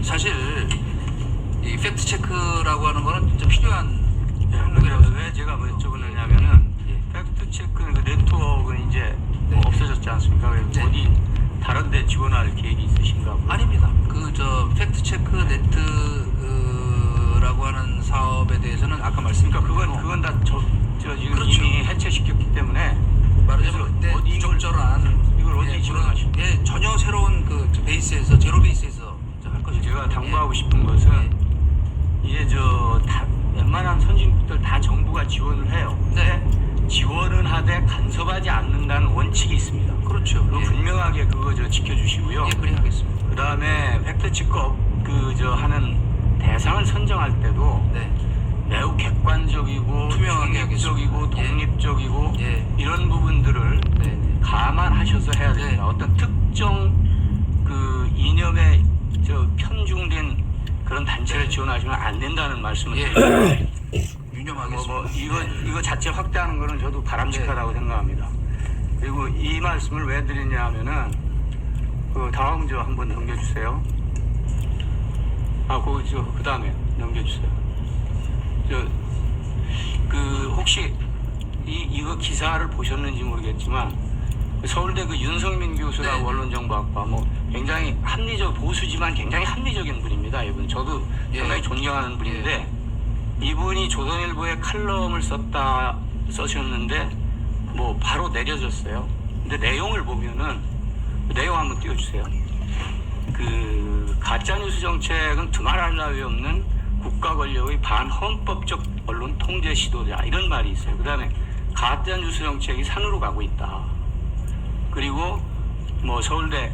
사실 이 팩트 체크라고 하는 거는 진짜 필요한 그래서 왜 제가 여쭤보느냐면은 팩트 체크 그 네트워크는 이제 없어졌지 않습니까? 그래서 어디 다른데 지원할 계획이 있으신가? 아닙니다. 팩트 체크 네트라고 하는 사업에 대해서는 아까 말씀드린 그건 다 지금 그렇죠. 이미 해체시켰기 때문에 말하자면 그때 부적절한 이걸 어디 지원하실? 전혀 새로운 베이스에서 제로 베이스에서 할 것이죠. 제가 당부하고 싶은 것은 이제 웬만한 선진국들 다 정부가 지원을 해요. 근데 지원은 하되 간섭하지 않는다는 원칙이 있습니다. 그렇죠. 분명하게 그거 지켜주시고요. 그리 하겠습니다. 그 다음에 팩트체크 하는 대상을 선정할 때도 매우 객관적이고 투명하게 중립적이고 독립적이고 이런 부분들을 감안하셔서 해야 됩니다. 어떤 특정 이념에 편중된 그런 단체를 지원하시면 안 된다는 말씀을 드립니다. 유념하겠습니다. 이거 자체 확대하는 거는 저도 바람직하다고 생각합니다. 그리고 이 말씀을 왜 드리냐 하면은 다음 한번 넘겨주세요. 그 다음에 넘겨주세요. 혹시 이거 기사를 보셨는지 모르겠지만 서울대 윤성민 교수라고 언론정보학과 굉장히 보수지만 굉장히 합리적인 분입니다. 이분 저도 상당히 존경하는 분인데 이분이 조선일보에 칼럼을 써셨는데 바로 내려졌어요. 근데 내용을 보면은 내용 한번 띄워주세요. 가짜뉴스 정책은 두말할 나위 없는 국가 권력의 반헌법적 언론 통제 시도자 이런 말이 있어요. 그 다음에 가짜뉴스 정책이 산으로 가고 있다. 그리고 서울대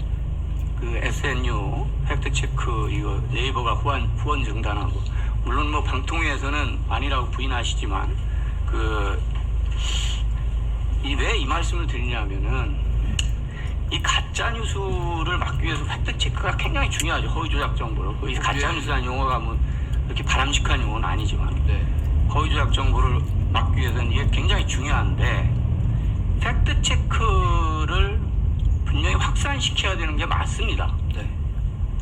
SNU 팩트체크 이거 네이버가 후원 중단하고 물론 방통위에서는 아니라고 부인하시지만 왜 이 말씀을 드리냐면은 이 가짜 뉴스를 막기 위해서 팩트 체크가 굉장히 중요하죠. 허위 조작 정보를. 이 가짜 뉴스라는 용어가 이렇게 바람직한 용어는 아니지만 허위 조작 정보를 막기 위해서는 이게 굉장히 중요한데 팩트 체크를 분명히 확산시켜야 되는 게 맞습니다.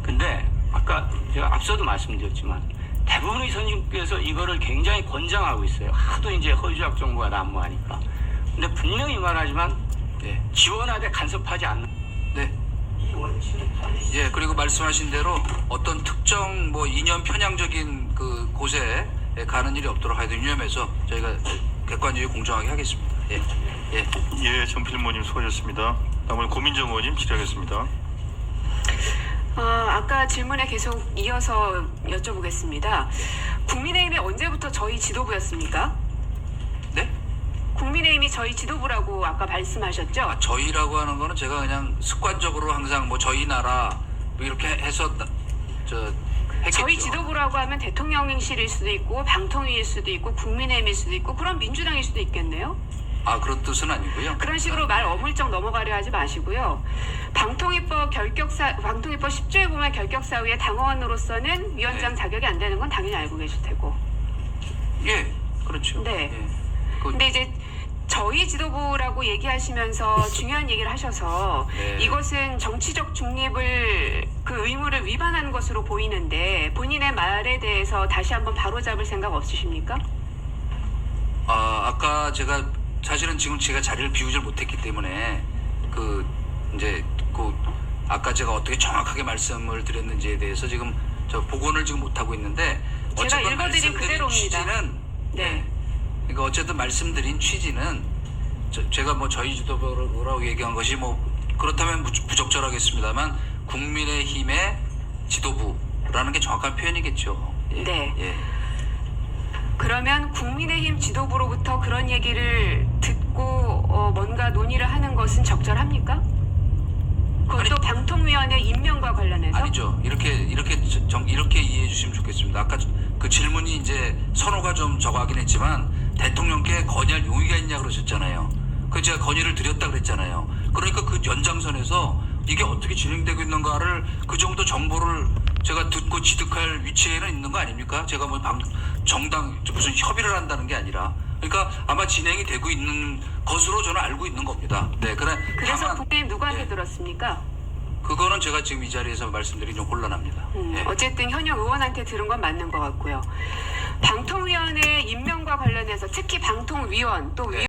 근데 아까 제가 앞서도 말씀드렸지만 대부분의 선진국에서 이거를 굉장히 권장하고 있어요. 하도 이제 허위 조작 정보가 난무하니까. 근데 분명히 말하지만 지원하되 간섭하지 않는. 이 원칙을 그리고 말씀하신 대로 어떤 특정 이념 편향적인 곳에 가는 일이 없도록 하여튼 유념해서 저희가 객관적이고 공정하게 하겠습니다. 정필모님 수고하셨습니다. 다음은 고민정 의원님 질의하겠습니다. 아까 질문에 계속 이어서 여쭤보겠습니다. 국민의힘이 언제부터 저희 지도부였습니까? 네? 국민의힘이 저희 지도부라고 아까 말씀하셨죠? 저희라고 하는 거는 제가 그냥 습관적으로 항상 저희 나라 이렇게 해서 했겠죠. 저희 지도부라고 하면 대통령실일 수도 있고 방통위일 수도 있고 국민의힘일 수도 있고 그럼 민주당일 수도 있겠네요? 그런 뜻은 아니고요. 그런 식으로 말 어물쩍 넘어가려 하지 마시고요. 방통위법 10조에 보면 결격사유에 당원으로서는 위원장 자격이 안 되는 건 당연히 알고 계실 테고. 그렇죠. 네. 근데 이제 저희 지도부라고 얘기하시면서 중요한 얘기를 하셔서 이것은 정치적 중립을 의무를 위반하는 것으로 보이는데 본인의 말에 대해서 다시 한번 바로잡을 생각 없으십니까? 아까 제가 사실은 지금 제가 자리를 비우질 못했기 때문에 아까 제가 어떻게 정확하게 말씀을 드렸는지에 대해서 지금 저 복원을 지금 못 하고 있는데 제가 어쨌든 읽어드린 말씀드린 그대로입니다. 취지는 네. 그러니까 어쨌든 말씀드린 취지는 제가 뭐 저희 지도부라고 얘기한 것이 뭐 그렇다면 부적절하겠습니다만 국민의힘의 지도부라는 게 정확한 표현이겠죠. 예. 네. 예. 그러면 국민의힘 지도부로부터 그런 얘기를 듣고 뭔가 논의를 하는 것은 적절합니까? 그것도 방통위원회 임명과 관련해서? 아니죠. 이렇게 이해해 주시면 좋겠습니다. 아까 그 질문이 이제 선호가 좀 저거하긴 했지만 대통령께 건의할 용의가 있냐 그러셨잖아요. 그 제가 건의를 드렸다 그랬잖아요. 그러니까 그 연장선에서 이게 어떻게 진행되고 있는가를 그 정도 정보를 제가 듣고 취득할 위치에는 있는 거 아닙니까? 제가 뭐 정당 무슨 협의를 한다는 게 아니라 그러니까 아마 진행이 되고 있는 것으로 저는 알고 있는 겁니다. 네, 그래서 국회의원 누구한테 들었습니까? 그거는 제가 지금 이 자리에서 말씀드리기 좀 곤란합니다. 예. 어쨌든 현역 의원한테 들은 건 맞는 것 같고요. 방통위원회 임명과 관련해서 특히 방통위원 또